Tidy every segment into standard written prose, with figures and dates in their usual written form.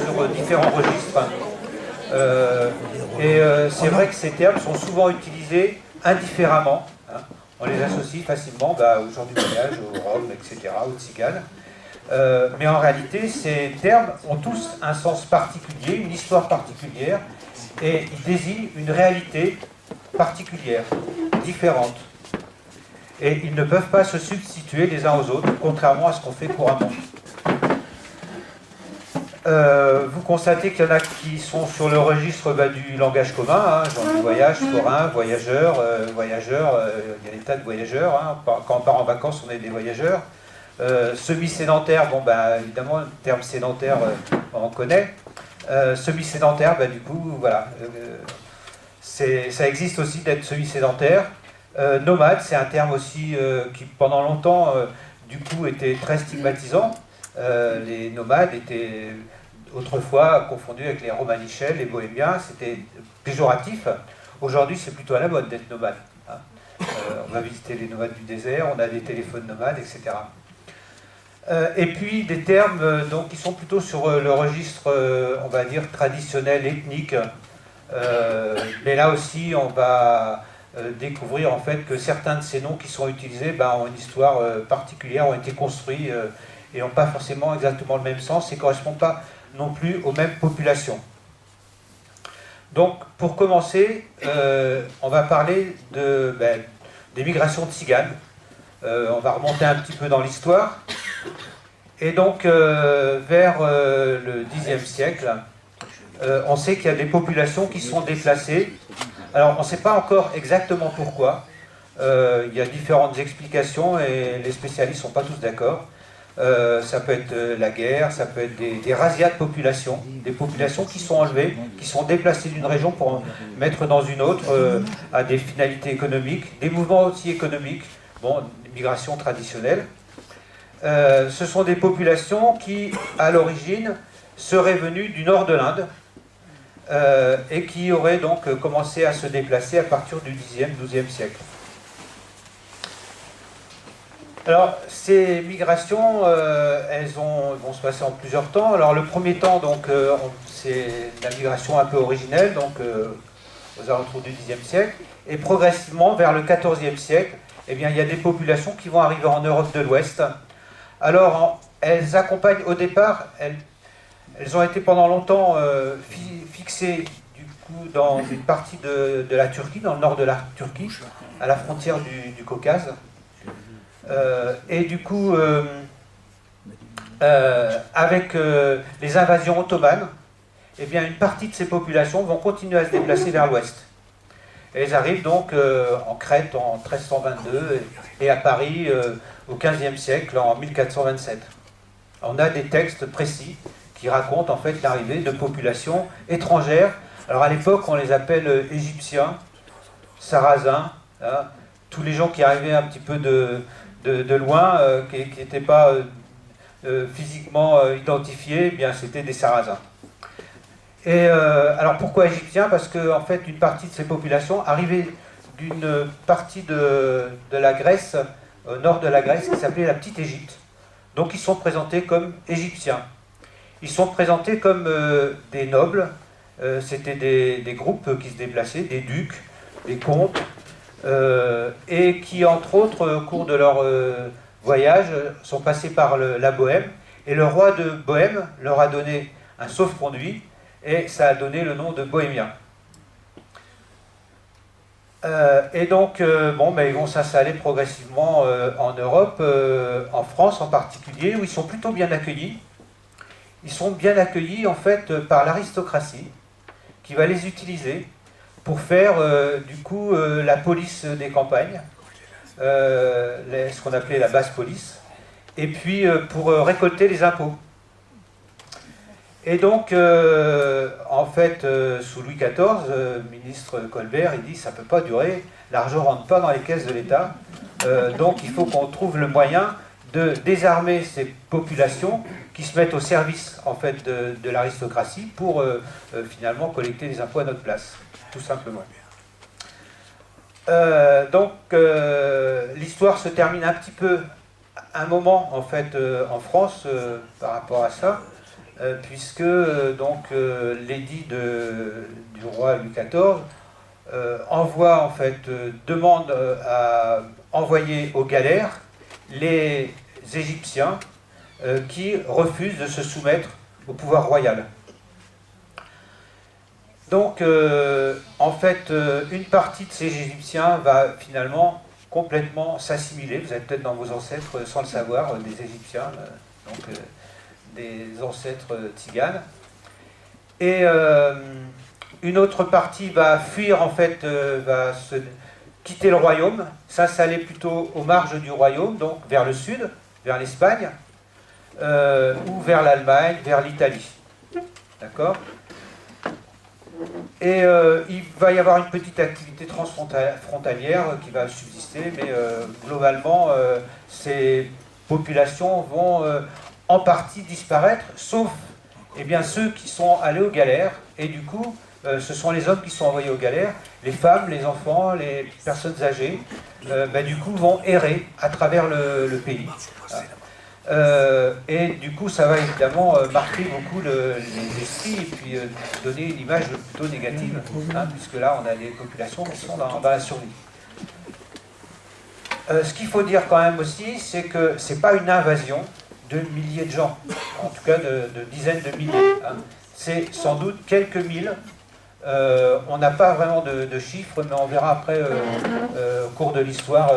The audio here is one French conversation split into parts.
Sur différents registres. C'est vrai que ces termes sont souvent utilisés indifféremment. Hein. On les associe facilement aux gens du voyage, aux Roms, etc., aux Tziganes. Mais en réalité, ces termes ont tous un sens particulier, une histoire particulière, et ils désignent une réalité particulière, différente. Et ils ne peuvent pas se substituer les uns aux autres, contrairement à ce qu'on fait couramment. Vous constatez qu'il y en a qui sont sur le registre du langage commun, hein, genre du voyage, forain, voyageur, il y a des tas de voyageurs, hein, quand on part en vacances on est des voyageurs. Semi-sédentaire, évidemment le terme sédentaire on connaît. Semi-sédentaire, du coup, voilà, ça existe aussi d'être semi-sédentaire. Nomade, c'est un terme aussi qui pendant longtemps du coup était très stigmatisant. Les nomades étaient autrefois confondus avec les romanichels, les bohémiens, c'était péjoratif. Aujourd'hui, c'est plutôt à la mode d'être nomade. Hein. On va visiter les nomades du désert, on a des téléphones nomades, etc. Et puis des termes qui sont plutôt sur le registre, on va dire, traditionnel, ethnique. Mais là aussi, on va découvrir en fait que certains de ces noms qui sont utilisés ont une histoire particulière, ont été construits et n'ont pas forcément exactement le même sens et ne correspondent pas non plus aux mêmes populations. Donc, pour commencer, on va parler des migrations tziganes. On va remonter un petit peu dans l'histoire. Et donc, vers le Xe siècle, on sait qu'il y a des populations qui sont déplacées. Alors, on ne sait pas encore exactement pourquoi. Il y a différentes explications et les spécialistes ne sont pas tous d'accord. Ça peut être la guerre, ça peut être des razzias de populations, des populations qui sont enlevées, qui sont déplacées d'une région pour mettre dans une autre à des finalités économiques, des mouvements aussi économiques, des migrations traditionnelles. Ce sont des populations qui, à l'origine, seraient venues du nord de l'Inde et qui auraient donc commencé à se déplacer à partir du Xe, XIIe siècle. Alors, ces migrations, elles vont se passer en plusieurs temps. Alors, le premier temps, c'est la migration un peu originelle, aux alentours du Xe siècle. Et progressivement, vers le XIVe siècle, il y a des populations qui vont arriver en Europe de l'Ouest. Alors, elles accompagnent, au départ, elles ont été pendant longtemps fixées, du coup, dans une partie de la Turquie, dans le nord de la Turquie, à la frontière du Caucase. Et du coup, avec les invasions ottomanes, une partie de ces populations vont continuer à se déplacer vers l'ouest. Et elles arrivent donc en Crète en 1322 et à Paris au XVe siècle en 1427. On a des textes précis qui racontent en fait l'arrivée de populations étrangères. Alors à l'époque, on les appelle égyptiens, sarrasins, hein, tous les gens qui arrivaient un petit peu de loin, qui n'étaient pas physiquement identifiés, c'était des sarrasins. Et alors pourquoi égyptiens? Parce que en fait, une partie de ces populations arrivaient d'une partie de la Grèce, au nord de la Grèce, qui s'appelait la Petite Égypte. Donc ils sont présentés comme égyptiens. Ils sont présentés comme des nobles. C'était des groupes qui se déplaçaient, des ducs, des comtes, et qui, entre autres, au cours de leur voyage, sont passés par la Bohême. Et le roi de Bohême leur a donné un sauf-conduit, et ça a donné le nom de Bohémiens. Et donc, ils vont s'installer progressivement en Europe, en France en particulier, où ils sont plutôt bien accueillis. Ils sont bien accueillis, en fait, par l'aristocratie, qui va les utiliser pour faire, du coup, la police des campagnes, ce qu'on appelait la basse police, et puis pour récolter les impôts. Et donc, en fait, sous Louis XIV, ministre Colbert, il dit ça ne peut pas durer, l'argent ne rentre pas dans les caisses de l'État, donc il faut qu'on trouve le moyen de désarmer ces populations qui se mettent au service en fait, de l'aristocratie pour finalement collecter des impôts à notre place, tout simplement. Donc, l'histoire se termine un petit peu, un moment en fait, en France par rapport à ça. Puisque l'édit du roi Louis XIV envoie en fait demande à envoyer aux galères les Égyptiens qui refusent de se soumettre au pouvoir royal. Donc en fait une partie de ces Égyptiens va finalement complètement s'assimiler. Vous avez peut-être dans vos ancêtres sans le savoir des Égyptiens. Des ancêtres tziganes. Et une autre partie va fuir, en fait, va quitter le royaume, s'installer plutôt aux marges du royaume, donc vers le sud, vers l'Espagne, ou vers l'Allemagne, vers l'Italie. D'accord ? Et il va y avoir une petite activité transfrontalière qui va subsister, mais globalement, ces populations vont en partie disparaître, sauf ceux qui sont allés aux galères, et du coup, ce sont les hommes qui sont envoyés aux galères, les femmes, les enfants, les personnes âgées, du coup, vont errer à travers le pays. Et du coup, ça va évidemment marquer beaucoup les esprits, et puis donner une image plutôt négative, puisque là, on a des populations qui sont dans la survie. Ce qu'il faut dire quand même aussi, c'est que ce n'est pas une invasion de milliers de gens, en tout cas de dizaines de milliers. C'est sans doute quelques mille. On n'a pas vraiment de chiffres, mais on verra après, au cours de l'histoire,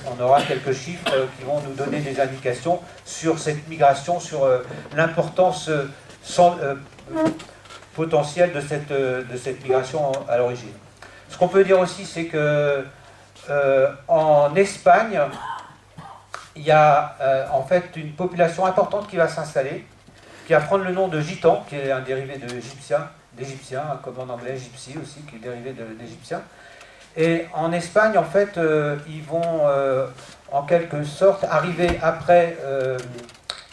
on aura quelques chiffres qui vont nous donner des indications sur cette migration, sur l'importance potentielle de cette migration à l'origine. Ce qu'on peut dire aussi, c'est que en Espagne, il y a en fait une population importante qui va s'installer, qui va prendre le nom de gitan, qui est un dérivé d'égyptien, comme en anglais gypsy aussi, qui est dérivé d'égyptien. Et en Espagne, en fait, ils vont en quelque sorte arriver après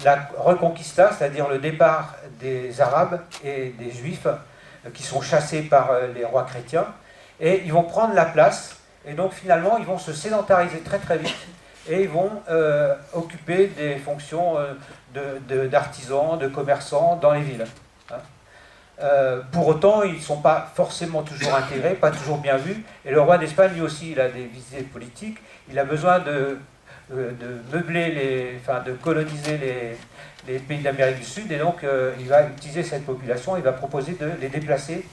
la Reconquista, c'est-à-dire le départ des Arabes et des Juifs qui sont chassés par les rois chrétiens, et ils vont prendre la place, et donc finalement, ils vont se sédentariser très très vite, et ils vont occuper des fonctions d'artisans, de commerçants dans les villes. Pour autant, ils ne sont pas forcément toujours intégrés, pas toujours bien vus, et le roi d'Espagne, lui aussi, il a des visées politiques, il a besoin de meubler, de coloniser les pays d'Amérique du Sud, et donc il va utiliser cette population, il va proposer de les déplacer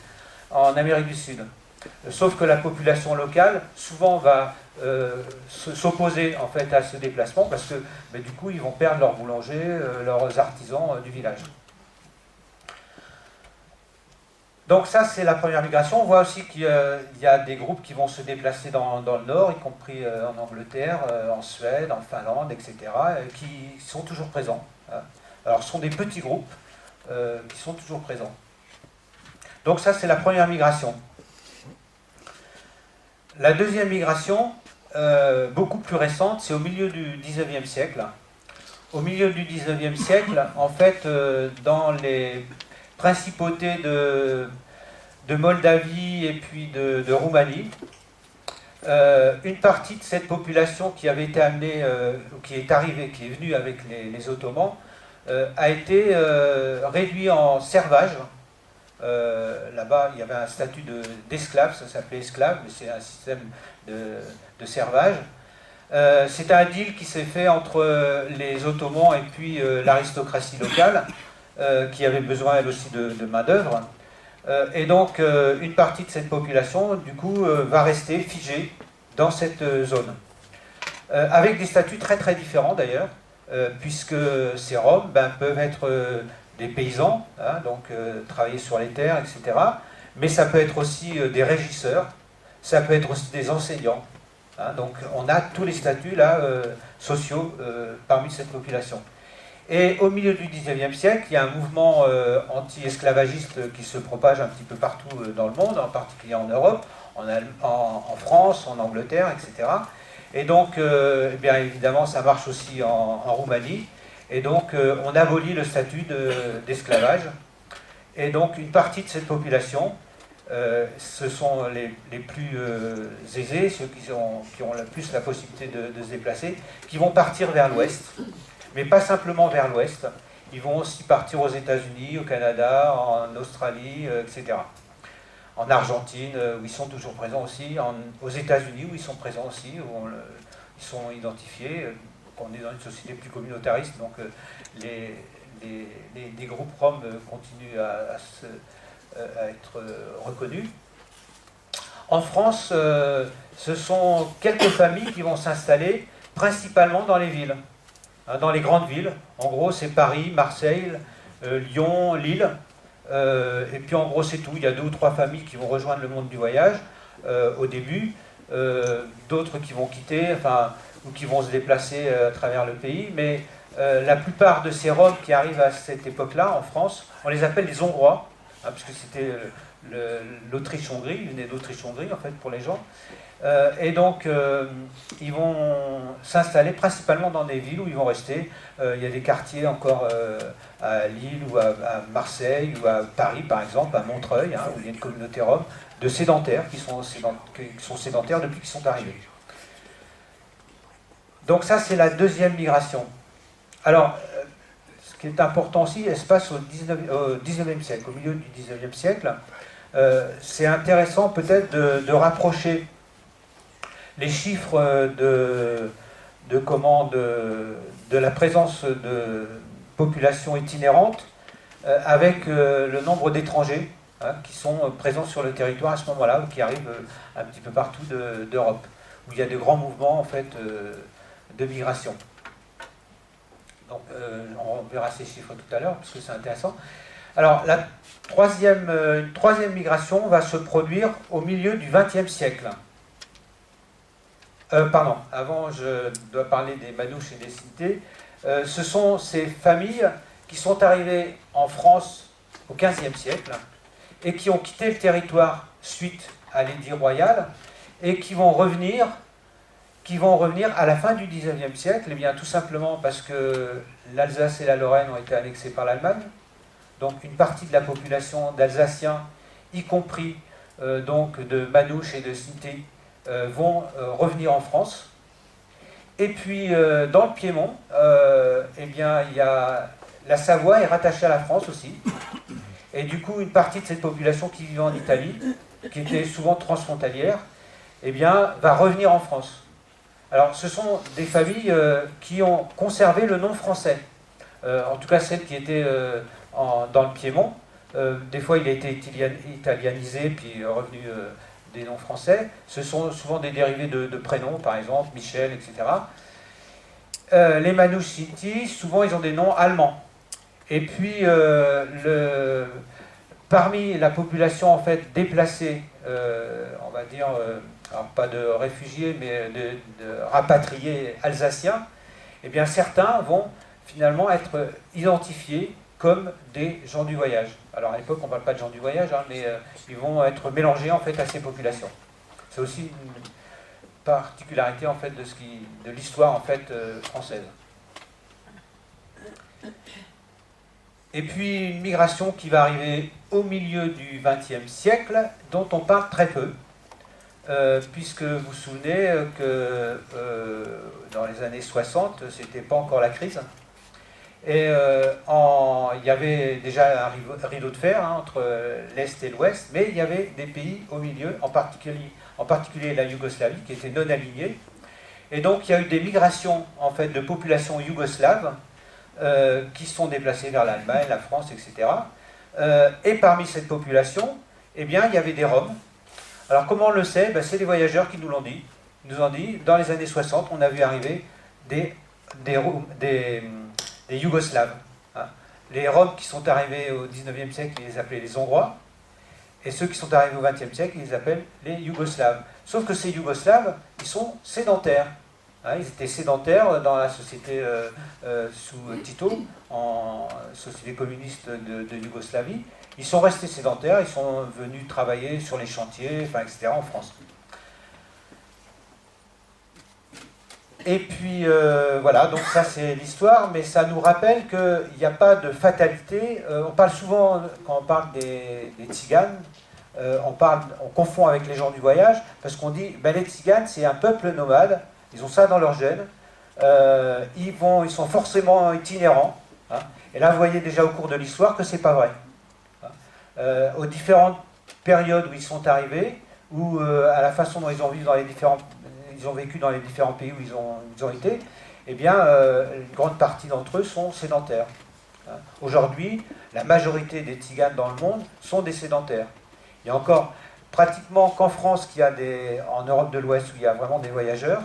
en Amérique du Sud. Sauf que la population locale, souvent, va s'opposer en fait, à ce déplacement, parce que du coup, ils vont perdre leurs boulangers, leurs artisans du village. Donc ça, c'est la première migration. On voit aussi qu'il y a des groupes qui vont se déplacer dans le nord, y compris en Angleterre, en Suède, en Finlande, etc., qui sont toujours présents. Alors, ce sont des petits groupes qui sont toujours présents. Donc ça, c'est la première migration. La deuxième migration, beaucoup plus récente, c'est au milieu du XIXe siècle. Au milieu du XIXe siècle, en fait, dans les principautés de Moldavie et puis de Roumanie, une partie de cette population qui avait été amenée, qui est arrivée, qui est venue avec les Ottomans, a été réduite en servage. Là-bas, il y avait un statut d'esclave, ça s'appelait esclave, mais c'est un système de servage. C'est un deal qui s'est fait entre les Ottomans et puis l'aristocratie locale, qui avait besoin elle aussi de main-d'œuvre. Et donc, une partie de cette population, du coup, va rester figée dans cette zone. Avec des statuts très très différents d'ailleurs, puisque ces Roms peuvent être des paysans, donc travailler sur les terres, etc. Mais ça peut être aussi des régisseurs, ça peut être aussi des enseignants. Donc on a tous les statuts là, sociaux parmi cette population. Et au milieu du XIXe siècle, il y a un mouvement anti-esclavagiste qui se propage un petit peu partout dans le monde, en particulier en Europe, en France, en Angleterre, etc. Et donc, eh bien évidemment, ça marche aussi en Roumanie. Et donc, on abolit le statut d'esclavage. Et donc, une partie de cette population, ce sont les plus aisés, ceux qui ont le plus la possibilité de se déplacer, qui vont partir vers l'ouest, mais pas simplement vers l'ouest. Ils vont aussi partir aux États-Unis, au Canada, en Australie, etc. En Argentine, où ils sont toujours présents aussi, aux États-Unis, où ils sont présents aussi, où ils sont identifiés. On est dans une société plus communautariste, donc les groupes roms continuent à être reconnus. En France, ce sont quelques familles qui vont s'installer principalement dans les villes, dans les grandes villes. En gros, c'est Paris, Marseille, Lyon, Lille. Et puis en gros, c'est tout. Il y a 2 ou 3 familles qui vont rejoindre le monde du voyage au début, d'autres qui vont quitter, ou qui vont se déplacer à travers le pays. Mais la plupart de ces Roms qui arrivent à cette époque-là, en France, on les appelle les Hongrois, puisque c'était l'Autriche-Hongrie, ils venaient d'Autriche-Hongrie en fait pour les gens. Et donc ils vont s'installer principalement dans des villes où ils vont rester. Il y a des quartiers encore à Lille ou à Marseille ou à Paris par exemple, à Montreuil, où il y a une communauté rom de sédentaires qui sont sédentaires depuis qu'ils sont arrivés. Donc ça c'est la deuxième migration. Alors ce qui est important aussi, elle se passe au 19e siècle, au milieu du 19e siècle. C'est intéressant peut-être de rapprocher les chiffres de la présence de populations itinérantes avec le nombre d'étrangers qui sont présents sur le territoire à ce moment-là, ou qui arrivent un petit peu partout d'Europe, où il y a de grands mouvements en fait, de migration. Donc on verra ces chiffres tout à l'heure, parce que c'est intéressant. Alors une troisième migration va se produire au milieu du XXe siècle. Pardon, avant je dois parler des Manouches et des Sinti. Ce sont ces familles qui sont arrivées en France au XVe siècle et qui ont quitté le territoire suite à l'édit royal et qui vont revenir à la fin du XIXe siècle, et bien tout simplement parce que l'Alsace et la Lorraine ont été annexées par l'Allemagne. Donc une partie de la population d'Alsaciens, y compris donc de Manouches et de Sinti, vont revenir en France. Et puis dans le Piémont, eh bien, la Savoie est rattachée à la France aussi. Et du coup, une partie de cette population qui vivait en Italie, qui était souvent transfrontalière, eh bien, va revenir en France. Alors, ce sont des familles qui ont conservé le nom français. En tout cas, celles qui étaient dans le Piémont. Des fois, il a été italianisé, puis revenu des noms français. Ce sont souvent des dérivés de prénoms, par exemple, Michel, etc. Les Manouches Sinti, souvent, ils ont des noms allemands. Et puis, parmi la population, en fait, déplacée, on va dire, alors pas de réfugiés, mais de rapatriés alsaciens, eh bien, certains vont finalement être identifiés comme des gens du voyage. Alors à l'époque, on ne parle pas de gens du voyage, mais ils vont être mélangés en fait à ces populations. C'est aussi une particularité en fait de l'histoire en fait française. Et puis une migration qui va arriver au milieu du XXe siècle, dont on parle très peu, puisque vous vous souvenez que dans les années 60, c'était pas encore la crise. Et il y avait déjà un rideau de fer entre l'Est et l'Ouest, mais il y avait des pays au milieu, en particulier la Yougoslavie, qui était non alignée. Et donc il y a eu des migrations en fait, de populations yougoslaves qui se sont déplacées vers l'Allemagne, la France, etc. Et parmi cette population, eh bien, il y avait des Roms. Alors comment on le sait? C'est les voyageurs qui nous l'ont dit. Ils nous ont dit, dans les années 60, on a vu arriver des Yougoslaves. Les Roms qui sont arrivés au 19e siècle, ils les appelaient les Hongrois, et ceux qui sont arrivés au 20e siècle, ils les appellent les Yougoslaves. Sauf que ces Yougoslaves, ils sont sédentaires. Hein, ils étaient sédentaires dans la société sous Tito, en société communiste de Yougoslavie. Ils sont restés sédentaires, ils sont venus travailler sur les chantiers, enfin, etc., en France. Et puis voilà, donc ça c'est l'histoire, mais ça nous rappelle qu'il n'y a pas de fatalité. On parle souvent, quand on parle des tziganes, on confond avec les gens du voyage, parce qu'on dit ben, les tziganes c'est un peuple nomade, ils ont ça dans leur gène, ils sont forcément itinérants. Hein, et là vous voyez déjà au cours de l'histoire que c'est pas vrai. Hein, aux différentes périodes où ils sont arrivés, ou à la façon dont ils ont vécu dans les différents pays où ils ont été, eh bien, une grande partie d'entre eux sont sédentaires. Hein. Aujourd'hui, la majorité des tziganes dans le monde sont des sédentaires. Il y a encore pratiquement qu'en France, en Europe de l'Ouest, où il y a vraiment des voyageurs.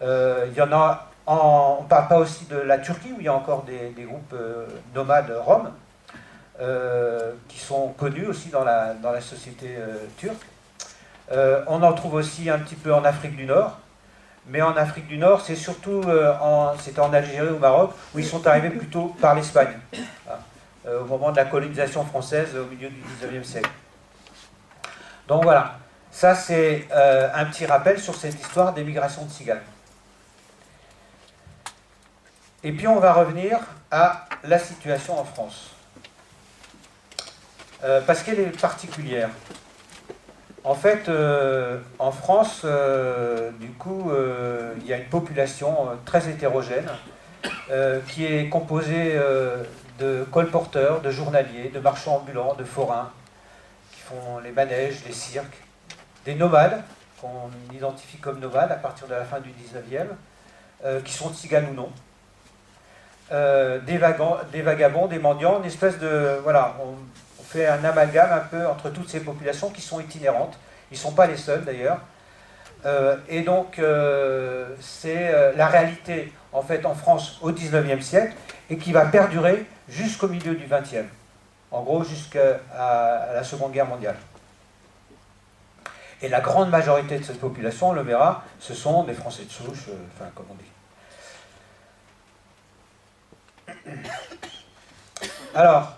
Il y en a, on ne parle pas aussi de la Turquie, où il y a encore des groupes nomades roms, qui sont connus aussi dans la société turque. On en trouve aussi un petit peu en Afrique du Nord, mais en Afrique du Nord, c'est surtout c'était en Algérie ou au Maroc, où ils sont arrivés plutôt par l'Espagne, hein, au moment de la colonisation française au milieu du XIXe siècle. Donc voilà, ça c'est un petit rappel sur cette histoire d'émigration de tziganes. Et puis on va revenir à la situation en France, parce qu'elle est particulière. En fait, en France, du coup, il y a une population très hétérogène qui est composée de colporteurs, de journaliers, de marchands ambulants, de forains, qui font les manèges, les cirques, des nomades, qu'on identifie comme nomades à partir de la fin du 19e, qui sont tziganes ou non, des vagabonds, des mendiants, une espèce de... Voilà, on fait un amalgame un peu entre toutes ces populations qui sont itinérantes. Ils ne sont pas les seuls d'ailleurs. Et donc, c'est la réalité en fait en France au XIXe siècle et qui va perdurer jusqu'au milieu du XXe. En gros, jusqu'à la Seconde Guerre mondiale. Et la grande majorité de cette population, on le verra, ce sont des Français de souche, enfin, comme on dit. Alors,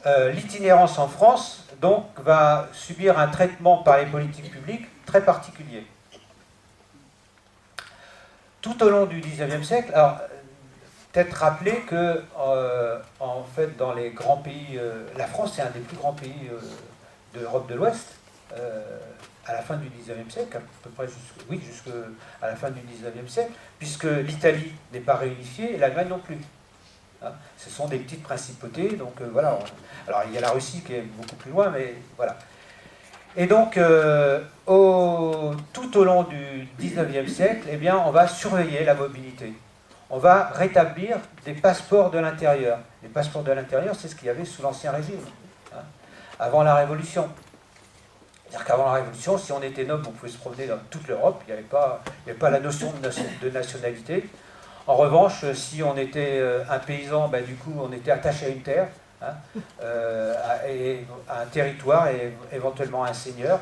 l'itinérance en France, donc, va subir un traitement par les politiques publiques très particulier. Tout au long du XIXe siècle, alors, peut-être rappeler que, en fait, dans les grands pays, la France c'est un des plus grands pays d'Europe de l'Ouest, à la fin du XIXe siècle, à peu près jusqu'à la fin du XIXe siècle, puisque l'Italie n'est pas réunifiée et l'Allemagne non plus. Hein, ce sont des petites principautés, donc voilà. Alors il y a la Russie qui est beaucoup plus loin, mais voilà. Et donc, tout au long du XIXe siècle, eh bien, on va surveiller la mobilité. On va rétablir des passeports de l'intérieur. Les passeports de l'intérieur, c'est ce qu'il y avait sous l'Ancien Régime, hein, avant la Révolution. C'est-à-dire qu'avant la Révolution, si on était noble, on pouvait se promener dans toute l'Europe, il n'y avait pas la notion de nationalité. En revanche, si on était un paysan, ben, du coup, on était attaché à une terre, hein, à un territoire et éventuellement à un seigneur.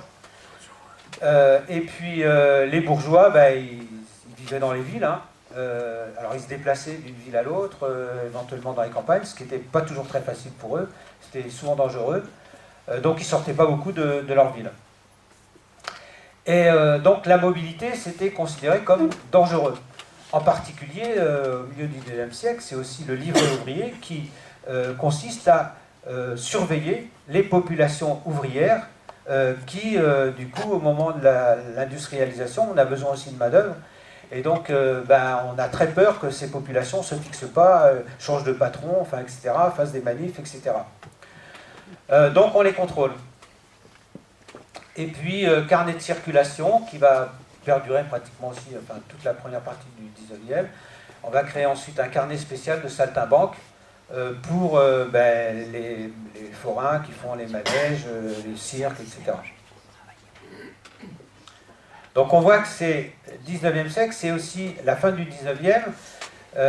Et puis, les bourgeois, ben, ils vivaient dans les villes. Hein. Alors, ils se déplaçaient d'une ville à l'autre, éventuellement dans les campagnes, ce qui n'était pas toujours très facile pour eux. C'était souvent dangereux. Donc, ils ne sortaient pas beaucoup de leur ville. Et donc, la mobilité, c'était considéré comme dangereux. En particulier, au milieu du XIXe siècle, c'est aussi le livre ouvrier qui consiste à surveiller les populations ouvrières qui, du coup, au moment de l'industrialisation, on a besoin aussi de main-d'œuvre. Et donc, on a très peur que ces populations ne se fixent pas, changent de patron, enfin, etc., fassent des manifs, etc. Donc, on les contrôle. Et puis, carnet de circulation qui va perdurer pratiquement aussi, enfin, toute la première partie du 19e. On va créer ensuite un carnet spécial de saltimbanques pour les forains qui font les manèges, les cirques, etc. Donc on voit que c'est 19e siècle, c'est aussi la fin du 19e,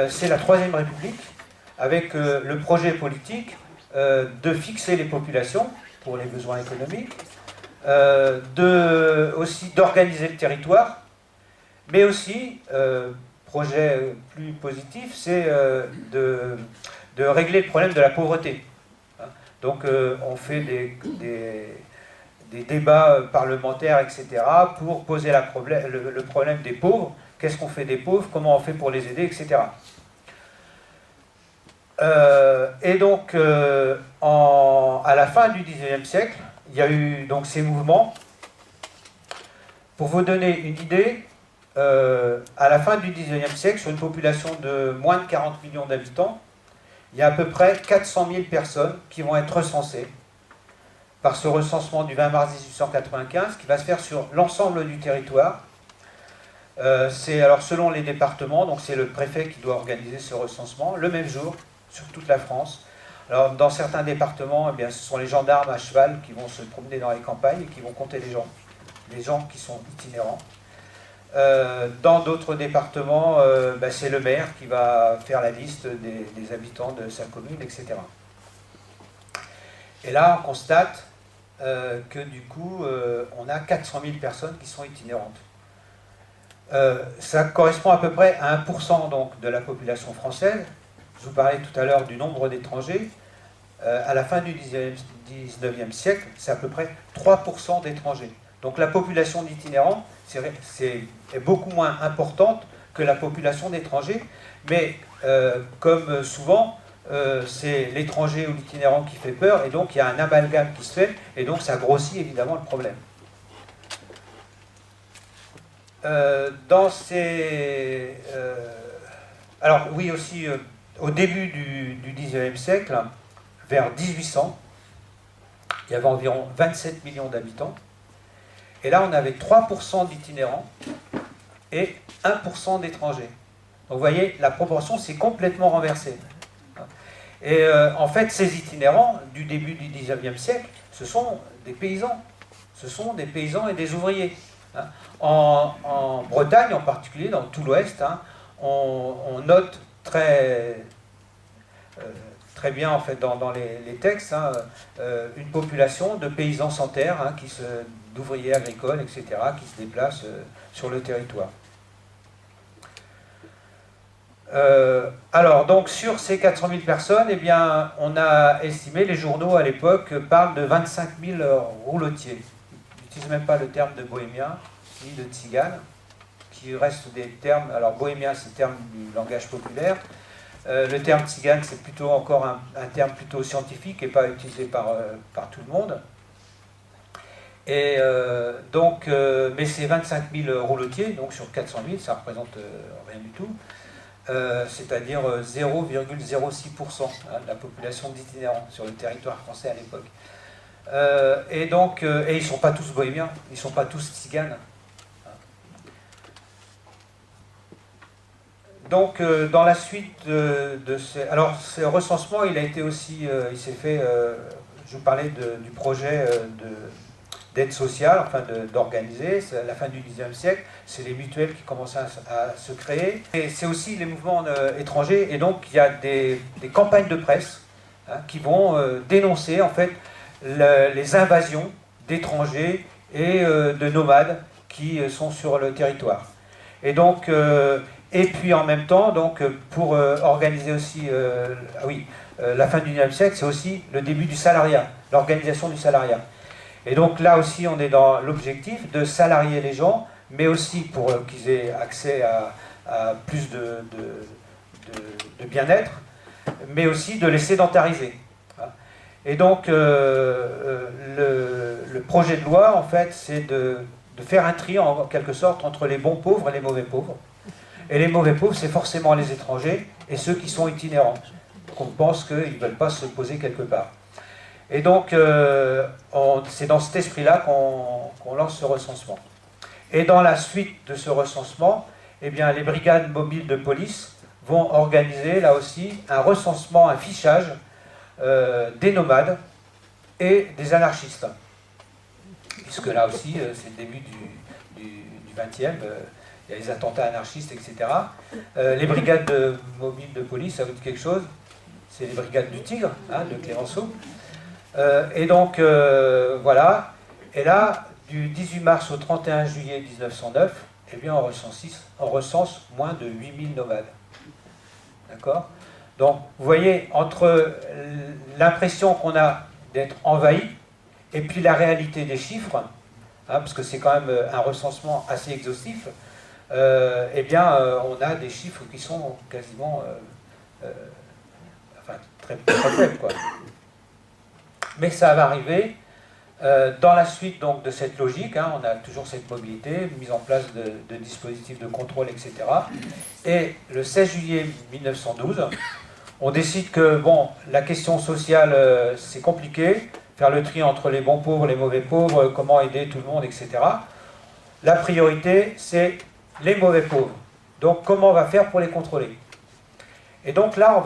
c'est la Troisième République, avec le projet politique de fixer les populations pour les besoins économiques, aussi d'organiser le territoire, mais aussi projet plus positif, c'est de régler le problème de la pauvreté. Donc on fait des débats parlementaires, etc., pour poser le problème des pauvres. Qu'est-ce qu'on fait des pauvres? Comment on fait pour les aider, etc. Et donc, à la fin du XIXe siècle, il y a eu donc ces mouvements. Pour vous donner une idée, à la fin du XIXe siècle, sur une population de moins de 40 millions d'habitants, il y a à peu près 400 000 personnes qui vont être recensées par ce recensement du 20 mars 1895, qui va se faire sur l'ensemble du territoire. C'est alors selon les départements, donc c'est le préfet qui doit organiser ce recensement, le même jour, sur toute la France. Alors dans certains départements, eh bien, ce sont les gendarmes à cheval qui vont se promener dans les campagnes et qui vont compter les gens qui sont itinérants. Dans d'autres départements, c'est le maire qui va faire la liste des habitants de sa commune, etc. Et là, on constate que du coup, on a 400 000 personnes qui sont itinérantes. Ça correspond à peu près à 1% donc, de la population française. Je vous parlais tout à l'heure du nombre d'étrangers. À la fin du 19e siècle, c'est à peu près 3% d'étrangers. Donc la population d'itinérants est beaucoup moins importante que la population d'étrangers, mais comme souvent, c'est l'étranger ou l'itinérant qui fait peur, et donc il y a un amalgame qui se fait, et donc ça grossit évidemment le problème. Alors oui aussi, au début du XIXe siècle, vers 1800, il y avait environ 27 millions d'habitants, et là on avait 3% d'itinérants et 1% d'étrangers. Donc vous voyez, la proportion s'est complètement renversée. Et en fait, ces itinérants du début du XIXe siècle, ce sont des paysans. Ce sont des paysans et des ouvriers. En Bretagne en particulier, dans tout l'Ouest, on note très bien en fait dans les textes une population de paysans sans terre, d'ouvriers agricoles, etc., qui se déplacent sur le territoire. Alors, donc, sur ces 400 000 personnes, eh bien, on a estimé, les journaux à l'époque parlent de 25 000 roulotiers. Ils n'utilisent même pas le terme de bohémien, ni de tzigane, qui restent des termes. Alors, bohémien, c'est le terme du langage populaire. Le terme tzigane, c'est plutôt encore un terme plutôt scientifique et pas utilisé par tout le monde. Et mais ces 25 000 roulotiers, donc sur 400 000, ça ne représente rien du tout. C'est-à-dire 0,06% de la population d'itinérants sur le territoire français à l'époque. Et ils ne sont pas tous bohémiens, ils ne sont pas tous tziganes. Donc, dans la suite alors, ce recensement, il a été aussi, il s'est fait, je vous parlais du projet d'aide sociale, enfin d'organiser, c'est à la fin du XIXe siècle, c'est les mutuelles qui commencent à se créer. Et c'est aussi les mouvements étrangers, et donc il y a des campagnes de presse qui vont dénoncer en fait les invasions d'étrangers et de nomades qui sont sur le territoire. Et donc, et puis en même temps, donc, pour organiser aussi, la fin du XIXe siècle, c'est aussi le début du salariat, l'organisation du salariat. Et donc là aussi, on est dans l'objectif de salarier les gens, mais aussi pour qu'ils aient accès à plus de bien-être, mais aussi de les sédentariser. Et donc, le projet de loi, en fait, c'est de faire un tri, en quelque sorte, entre les bons pauvres et les mauvais pauvres. Et les mauvais pauvres, c'est forcément les étrangers et ceux qui sont itinérants. Donc on pense qu'ils ne veulent pas se poser quelque part. Et donc, c'est dans cet esprit-là qu'on lance ce recensement. Et dans la suite de ce recensement, eh bien, les brigades mobiles de police vont organiser, là aussi, un recensement, un fichage des nomades et des anarchistes. Puisque là aussi, c'est le début du XXe, il y a les attentats anarchistes, etc. Les brigades mobiles de police, ça vous dit quelque chose? C'est les brigades du Tigre, de Clémenceau. Et donc, voilà. Et là, du 18 mars au 31 juillet 1909, eh bien on recense moins de 8000 nomades. D'accord? Donc, vous voyez, entre l'impression qu'on a d'être envahi et puis la réalité des chiffres, hein, parce que c'est quand même un recensement assez exhaustif, eh bien, on a des chiffres qui sont quasiment enfin, très, très faibles, quoi. Mais ça va arriver dans la suite donc, de cette logique, hein, on a toujours cette mobilité, mise en place de dispositifs de contrôle, etc. Et le 16 juillet 1912, on décide que bon, la question sociale, c'est compliqué, faire le tri entre les bons pauvres, les mauvais pauvres, comment aider tout le monde, etc. La priorité, c'est les mauvais pauvres. Donc, comment on va faire pour les contrôler? Et donc là, on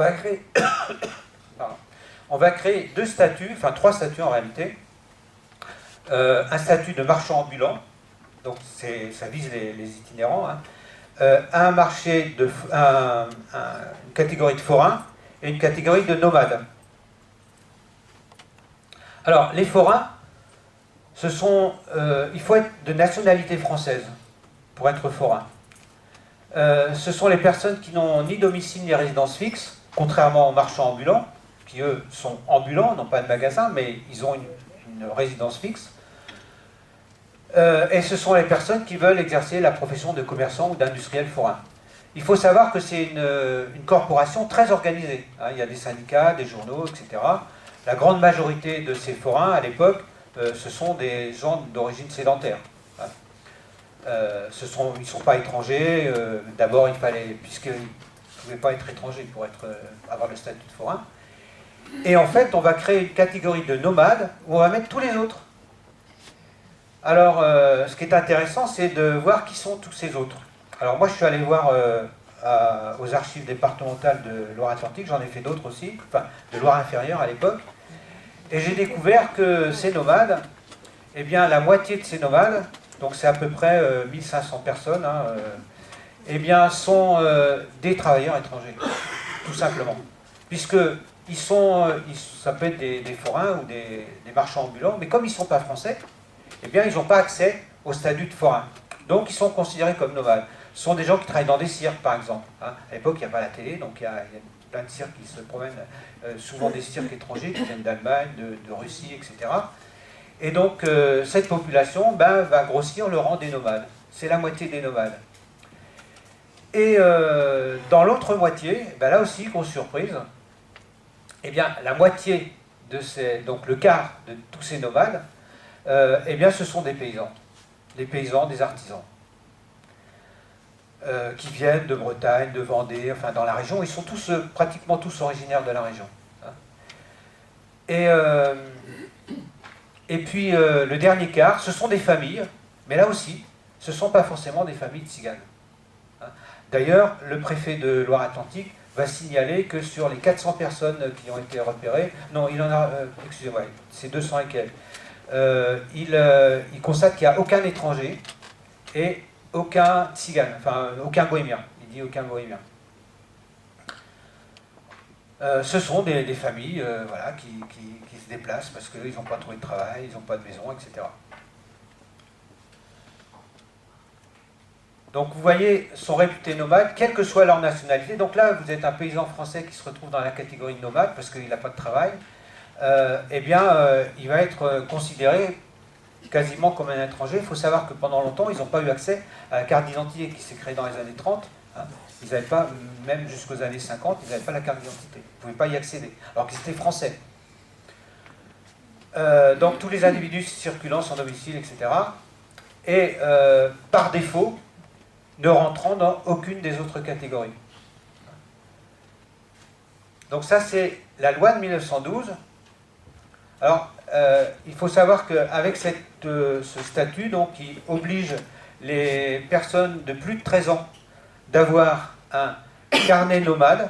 va créer deux statuts, enfin trois statuts en réalité. Un statut de marchand ambulant, donc ça vise les itinérants, hein. Une catégorie de forains et une catégorie de nomades. Alors, les forains, il faut être de nationalité française pour être forain. Ce sont les personnes qui n'ont ni domicile ni résidence fixe, contrairement aux marchands ambulants, qui eux sont ambulants, n'ont pas de magasin, mais ils ont une résidence fixe. Et ce sont les personnes qui veulent exercer la profession de commerçant ou d'industriel forain. Il faut savoir que c'est une corporation très organisée, hein. Il y a des syndicats, des journaux, etc. La grande majorité de ces forains, à l'époque, ce sont des gens d'origine sédentaire, hein. Ils ne sont pas étrangers. D'abord, puisqu'ils ne pouvaient pas être étrangers pour avoir le statut de forain. Et en fait, on va créer une catégorie de nomades où on va mettre tous les autres. Alors, ce qui est intéressant, c'est de voir qui sont tous ces autres. Alors moi, je suis allé voir aux archives départementales de Loire-Atlantique, j'en ai fait d'autres aussi, enfin, de Loire-Inférieure à l'époque, et j'ai découvert que ces nomades, eh bien, la moitié de ces nomades, donc c'est à peu près 1500 personnes, hein, eh bien, sont des travailleurs étrangers, tout simplement. Puisque ça peut être des forains ou des marchands ambulants, mais comme ils ne sont pas français, eh bien, ils n'ont pas accès au statut de forain. Donc, ils sont considérés comme nomades. Ce sont des gens qui travaillent dans des cirques, par exemple, hein. À l'époque, il n'y a pas la télé, donc il y a plein de cirques qui se promènent, souvent des cirques étrangers qui viennent d'Allemagne, de Russie, etc. Et donc, cette population va grossir le rang des nomades. C'est la moitié des nomades. Et dans l'autre moitié, là aussi, grosse surprise, eh bien, la moitié donc le quart de tous ces nomades, eh bien, ce sont des paysans. Des paysans, des artisans. Qui viennent de Bretagne, de Vendée, enfin dans la région. Ils sont pratiquement tous originaires de la région, hein. Et puis le dernier quart, ce sont des familles, mais là aussi, ce ne sont pas forcément des familles de tziganes, hein. D'ailleurs, le préfet de Loire-Atlantique va signaler que sur les 400 personnes qui ont été repérées, non, il en a, excusez-moi, c'est 200 et quelques, il constate qu'il n'y a aucun étranger et aucun tzigane, enfin aucun bohémien. Il dit aucun bohémien. Ce sont des familles voilà, qui se déplacent parce qu'ils n'ont pas trouvé de travail, ils n'ont pas de maison, etc. Donc vous voyez, sont réputés nomades, quelle que soit leur nationalité. Donc là, vous êtes un paysan français qui se retrouve dans la catégorie de nomade parce qu'il n'a pas de travail. Eh bien, il va être considéré quasiment comme un étranger. Il faut savoir que pendant longtemps, ils n'ont pas eu accès à la carte d'identité qui s'est créée dans les années 30. Hein. Ils n'avaient pas, même jusqu'aux années 50, ils n'avaient pas la carte d'identité. Ils ne pouvaient pas y accéder, alors qu'ils étaient français. Donc tous les individus circulant sans domicile, etc. Et par défaut, ne rentrant dans aucune des autres catégories. Donc ça, c'est la loi de 1912. Alors, il faut savoir qu'avec ce statut, donc, qui oblige les personnes de plus de 13 ans d'avoir un carnet nomade.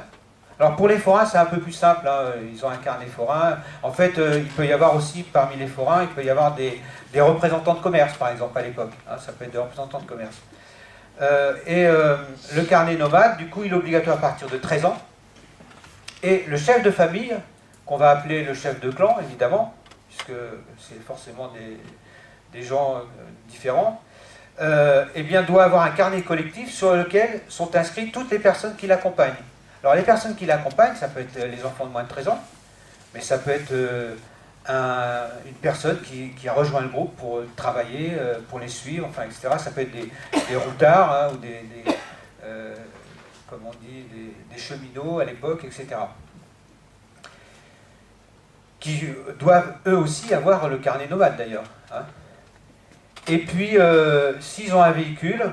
Alors pour les forains, c'est un peu plus simple, hein, ils ont un carnet forain. En fait, il peut y avoir aussi, parmi les forains, il peut y avoir des représentants de commerce, par exemple, à l'époque. Hein, ça peut être des représentants de commerce. Le carnet nomade, du coup, il est obligatoire à partir de 13 ans. Et le chef de famille, qu'on va appeler le chef de clan, évidemment, puisque c'est forcément des gens différents, eh bien, doit avoir un carnet collectif sur lequel sont inscrites toutes les personnes qui l'accompagnent. Alors les personnes qui l'accompagnent, ça peut être les enfants de moins de 13 ans, mais ça peut être une personne qui a rejoint le groupe pour travailler, pour les suivre, enfin, etc. Ça peut être des routards, hein, ou comme on dit, des cheminots à l'époque, etc. Qui doivent eux aussi avoir le carnet nomade d'ailleurs. Hein. Et puis, s'ils ont un véhicule,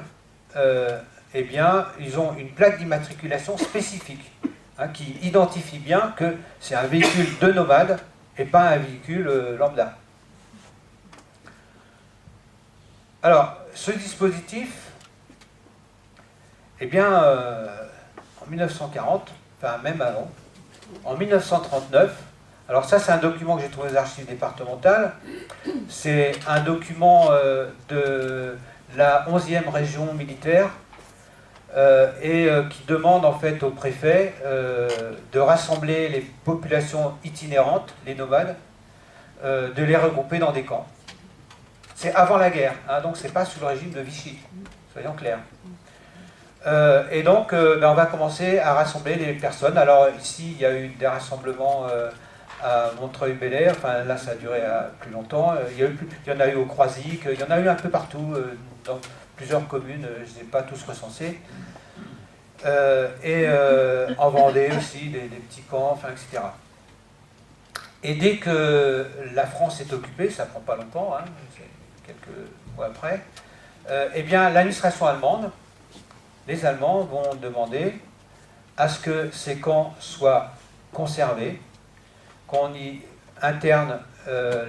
eh bien, ils ont une plaque d'immatriculation spécifique, hein, qui identifie bien que c'est un véhicule de nomade et pas un véhicule lambda. Alors, ce dispositif, eh bien, en 1940, enfin même avant, en 1939, alors ça c'est un document que j'ai trouvé aux archives départementales, c'est un document de la 11e région militaire qui demande en fait au préfet de rassembler les populations itinérantes, les nomades, de les regrouper dans des camps. C'est avant la guerre, hein, donc c'est pas sous le régime de Vichy, soyons clairs. Et donc on va commencer à rassembler les personnes. Alors ici il y a eu des rassemblements à Montreuil-Bel-Air, enfin là ça a duré plus longtemps, il y en a eu au Croisic, il y en a eu un peu partout, dans plusieurs communes, je ne les ai pas tous recensés. En Vendée aussi, des petits camps, enfin, etc. Et dès que la France est occupée, ça ne prend pas longtemps, hein, quelques mois après, eh bien l'administration allemande, les Allemands vont demander à ce que ces camps soient conservés, qu'on y interne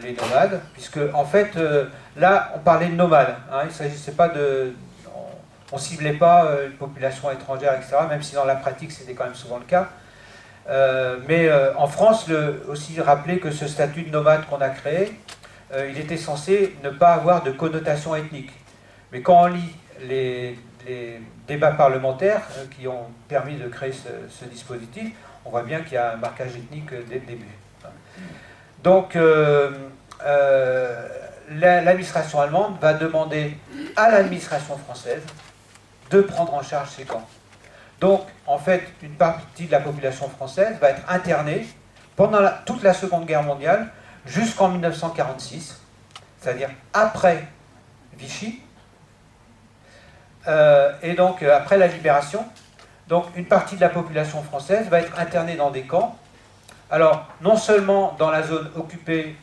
les nomades, puisque en fait, là, on parlait de nomades, hein, il ne s'agissait pas de... On ne ciblait pas une population étrangère, etc., même si dans la pratique, c'était quand même souvent le cas. Mais en France, aussi rappeler que ce statut de nomade qu'on a créé, il était censé ne pas avoir de connotation ethnique. Mais quand on lit les débats parlementaires qui ont permis de créer ce dispositif, on voit bien qu'il y a un marquage ethnique dès le début. Donc, l'administration allemande va demander à l'administration française de prendre en charge ces camps. Donc, en fait, une partie de la population française va être internée pendant toute la Seconde Guerre mondiale jusqu'en 1946, c'est-à-dire après Vichy, et donc après la libération. Donc, une partie de la population française va être internée dans des camps. Alors, non seulement dans la zone occupée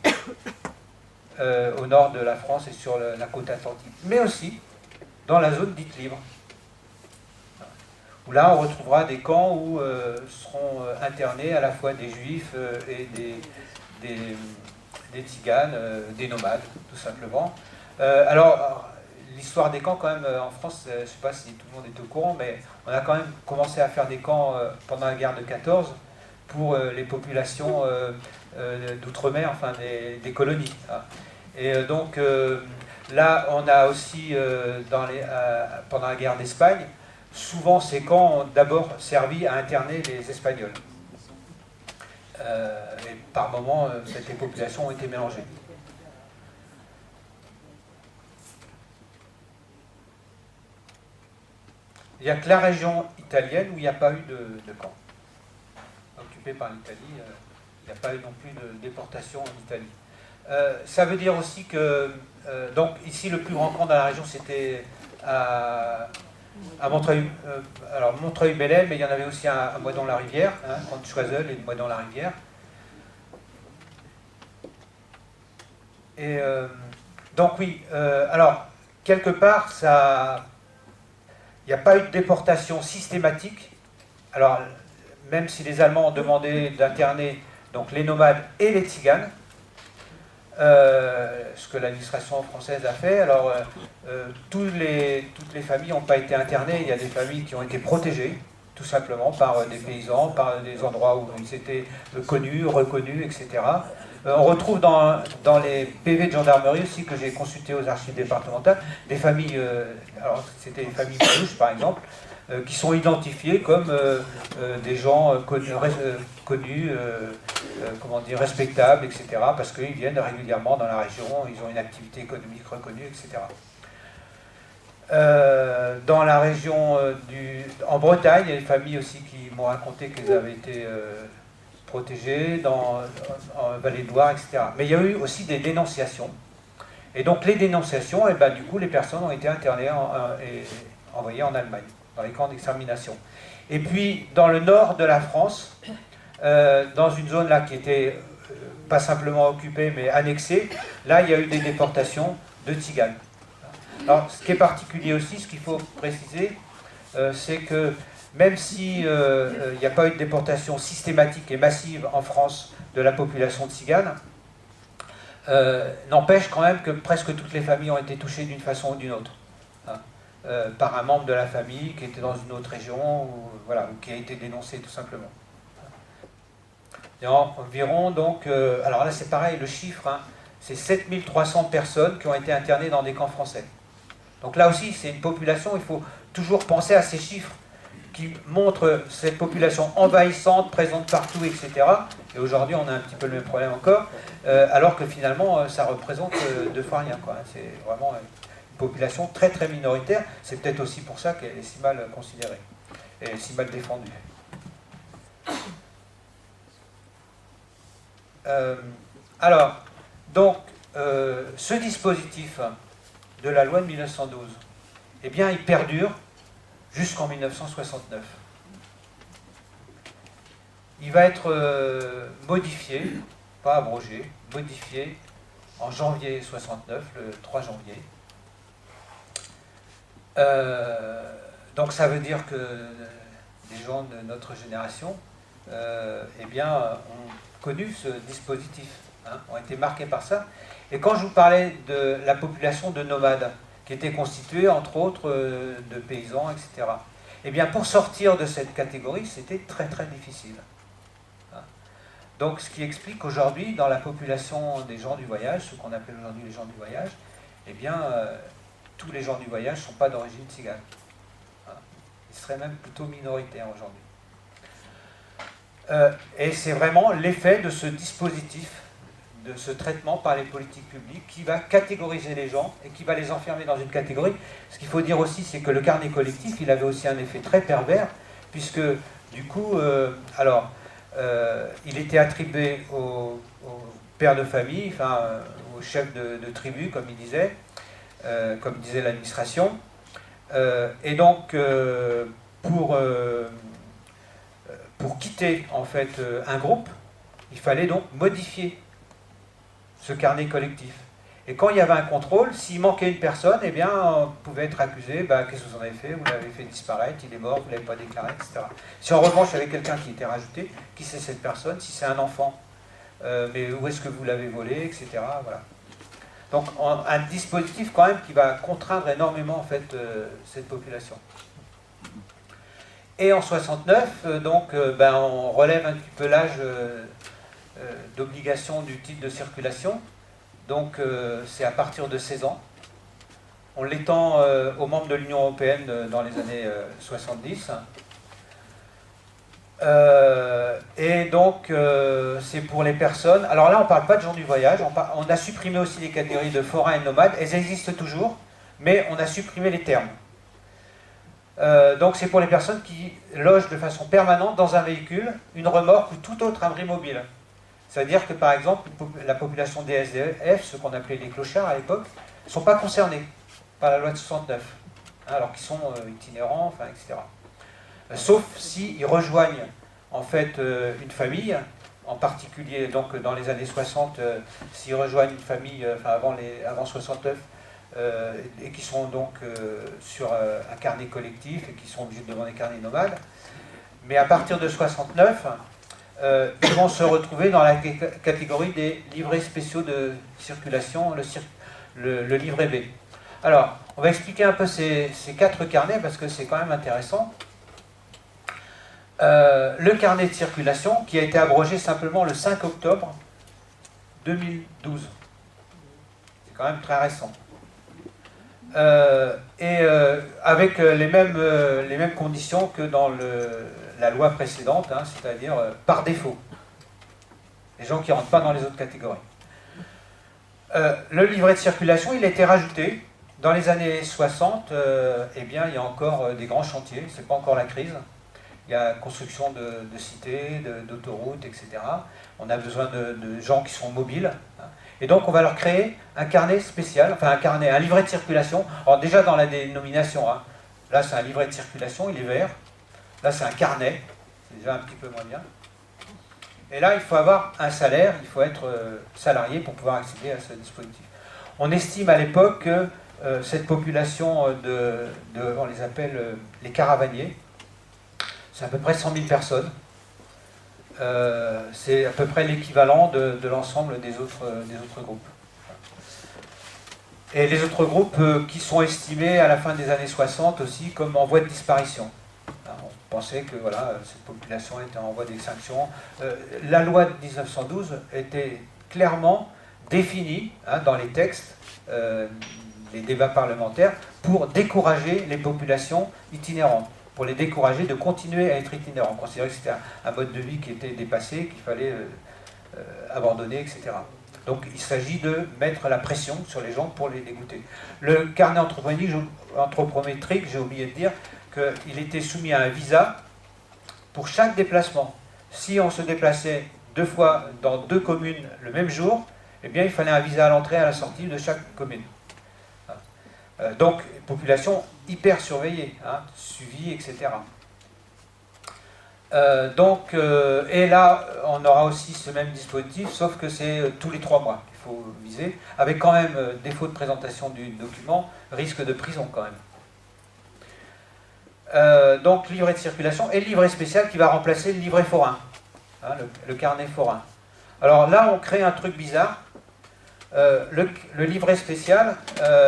au nord de la France et sur la côte atlantique, mais aussi dans la zone dite libre. Où là, on retrouvera des camps où seront internés à la fois des juifs et des tziganes, des nomades, tout simplement. Alors, l'histoire des camps, quand même, en France, je ne sais pas si tout le monde est au courant, mais on a quand même commencé à faire des camps pendant la guerre de 14 pour les populations d'outre-mer, enfin des colonies. Hein. Et donc, là, on a aussi, pendant la guerre d'Espagne, souvent ces camps ont d'abord servi à interner les Espagnols. Et par moments, ces populations ont été mélangées. Il n'y a que la région italienne où il n'y a pas eu de camp. Occupée par l'Italie, il n'y a pas eu non plus de déportation en Italie. Ça veut dire aussi que, donc ici le plus grand camp dans la région c'était à Montreuil, alors Montreuil-Bel-Air, mais il y en avait aussi à Moidon-la-Rivière, hein, entre Choiseul et Moidon-la-Rivière. Et donc oui, alors quelque part il n'y a pas eu de déportation systématique. Alors même si les Allemands ont demandé d'interner donc les nomades et les tziganes, ce que l'administration française a fait. Alors, toutes les familles n'ont pas été internées. Il y a des familles qui ont été protégées, tout simplement, par des paysans, par des endroits où ils étaient connus, reconnus, etc. On retrouve dans les PV de gendarmerie aussi, que j'ai consulté aux archives départementales, des familles, alors c'était les familles Pelouche, par exemple, qui sont identifiés comme des gens connus, comment dire, respectables, etc., parce qu'ils viennent régulièrement dans la région, ils ont une activité économique reconnue, etc. Dans la région en Bretagne, il y a des familles aussi qui m'ont raconté qu'elles avaient été protégées, en Vallée de Loire, etc. Mais il y a eu aussi des dénonciations. Et donc les dénonciations, et ben, du coup, les personnes ont été internées et envoyées en Allemagne, dans les camps d'extermination. Et puis, dans le nord de la France, dans une zone là qui était pas simplement occupée, mais annexée, là, il y a eu des déportations de tziganes. Alors, ce qui est particulier aussi, ce qu'il faut préciser, c'est que même s'il n'y a pas eu de déportation systématique et massive en France de la population tzigane, n'empêche quand même que presque toutes les familles ont été touchées d'une façon ou d'une autre, hein, par un membre de la famille qui était dans une autre région, ou, voilà, ou qui a été dénoncé tout simplement. Et environ donc, alors là c'est pareil, le chiffre, hein, c'est 7300 personnes qui ont été internées dans des camps français. Donc là aussi, c'est une population, il faut toujours penser à ces chiffres qui montrent cette population envahissante, présente partout, etc. Et aujourd'hui, on a un petit peu le même problème encore, alors que finalement, ça représente deux fois rien, quoi. C'est vraiment une population très très minoritaire. C'est peut-être aussi pour ça qu'elle est si mal considérée et si mal défendue. Alors, donc, ce dispositif de la loi de 1912, eh bien, il perdure jusqu'en 1969. Il va être modifié, pas abrogé, modifié en janvier 69, le 3 janvier. Donc ça veut dire que des gens de notre génération eh bien, ont connu ce dispositif, hein, ont été marqués par ça. Et quand je vous parlais de la population de nomades, qui était constituée entre autres de paysans, etc., eh bien pour sortir de cette catégorie, c'était très très difficile. Hein. Donc ce qui explique qu'aujourd'hui, dans la population des gens du voyage, ce qu'on appelle aujourd'hui les gens du voyage, eh bien tous les gens du voyage ne sont pas d'origine tzigane. Hein. Ils seraient même plutôt minoritaires aujourd'hui. Et c'est vraiment l'effet de ce dispositif, de ce traitement par les politiques publiques qui va catégoriser les gens et qui va les enfermer dans une catégorie. Ce qu'il faut dire aussi, c'est que le carnet collectif, il avait aussi un effet très pervers, puisque du coup, il était attribué aux pères de famille, enfin aux chefs de tribu, comme il disait, comme disait l'administration. Et donc, pour quitter en fait un groupe, il fallait donc modifier ce carnet collectif. Et quand il y avait un contrôle, s'il manquait une personne, eh bien, on pouvait être accusé, qu'est-ce que vous en avez fait? Vous l'avez fait disparaître, il est mort, vous ne l'avez pas déclaré, etc. Si en revanche, il y avait quelqu'un qui était rajouté, qui c'est cette personne? Si c'est un enfant, mais où est-ce que vous l'avez volé, etc. Voilà. Donc, un dispositif quand même qui va contraindre énormément en fait cette population. Et en 69, on relève un petit peu l'âge d'obligation du titre de circulation. Donc c'est à partir de 16 ans. On l'étend aux membres de l'Union européenne dans les années 70. Et donc c'est pour les personnes... Alors là on ne parle pas de gens du voyage, on a supprimé aussi les catégories de forains et de nomades. Elles existent toujours, mais on a supprimé les termes. Donc c'est pour les personnes qui logent de façon permanente dans un véhicule, une remorque ou tout autre abri mobile. C'est-à-dire que par exemple, la population des SDF, ce qu'on appelait les clochards à l'époque, ne sont pas concernés par la loi de 69, hein, alors qu'ils sont itinérants, enfin, etc. Sauf s'ils rejoignent en fait une famille, en particulier donc dans les années 60, s'ils rejoignent une famille avant 69, et qui sont donc sur un carnet collectif et qui sont obligés de demander carnet nomade. Mais à partir de 69, ils vont se retrouver dans la catégorie des livrets spéciaux de circulation, le livret B. Alors, on va expliquer un peu ces 4 carnets parce que c'est quand même intéressant. Le carnet de circulation qui a été abrogé simplement le 5 octobre 2012. C'est quand même très récent. Avec les mêmes conditions que dans la loi précédente, hein, c'est-à-dire par défaut. Les gens qui ne rentrent pas dans les autres catégories. Le livret de circulation, il a été rajouté dans les années 60, eh bien, il y a encore des grands chantiers, ce n'est pas encore la crise. Il y a construction de cités, d'autoroutes, etc. On a besoin de gens qui sont mobiles. Et donc, on va leur créer un carnet spécial, enfin un carnet, un livret de circulation. Alors déjà dans la dénomination, hein, là c'est un livret de circulation, il est vert. Là c'est un carnet, c'est déjà un petit peu moins bien. Et là, il faut avoir un salaire, il faut être salarié pour pouvoir accéder à ce dispositif. On estime à l'époque que cette population on les appelle les caravaniers, c'est à peu près 100 000 personnes. C'est à peu près l'équivalent de l'ensemble des autres groupes. Et les autres groupes qui sont estimés à la fin des années 60 aussi comme en voie de disparition. On pensait que voilà, cette population était en voie d'extinction. La loi de 1912 était clairement définie dans les textes, les débats parlementaires, pour décourager les populations itinérantes, pour les décourager de continuer à être itinérants. On considérait que c'était un mode de vie qui était dépassé, qu'il fallait abandonner, etc. Donc il s'agit de mettre la pression sur les gens pour les dégoûter. Le carnet anthropométrique, j'ai oublié de dire qu'il était soumis à un visa pour chaque déplacement. Si on se déplaçait 2 fois dans 2 communes le même jour, eh bien il fallait un visa à l'entrée et à la sortie de chaque commune. Donc, population hyper surveillée, suivie, etc. Et là, on aura aussi ce même dispositif, sauf que c'est tous les 3 mois qu'il faut viser, avec quand même défaut de présentation du document, risque de prison quand même. Donc, livret de circulation et le livret spécial qui va remplacer le livret forain, le carnet forain. Alors là, on crée un truc bizarre. Le livret spécial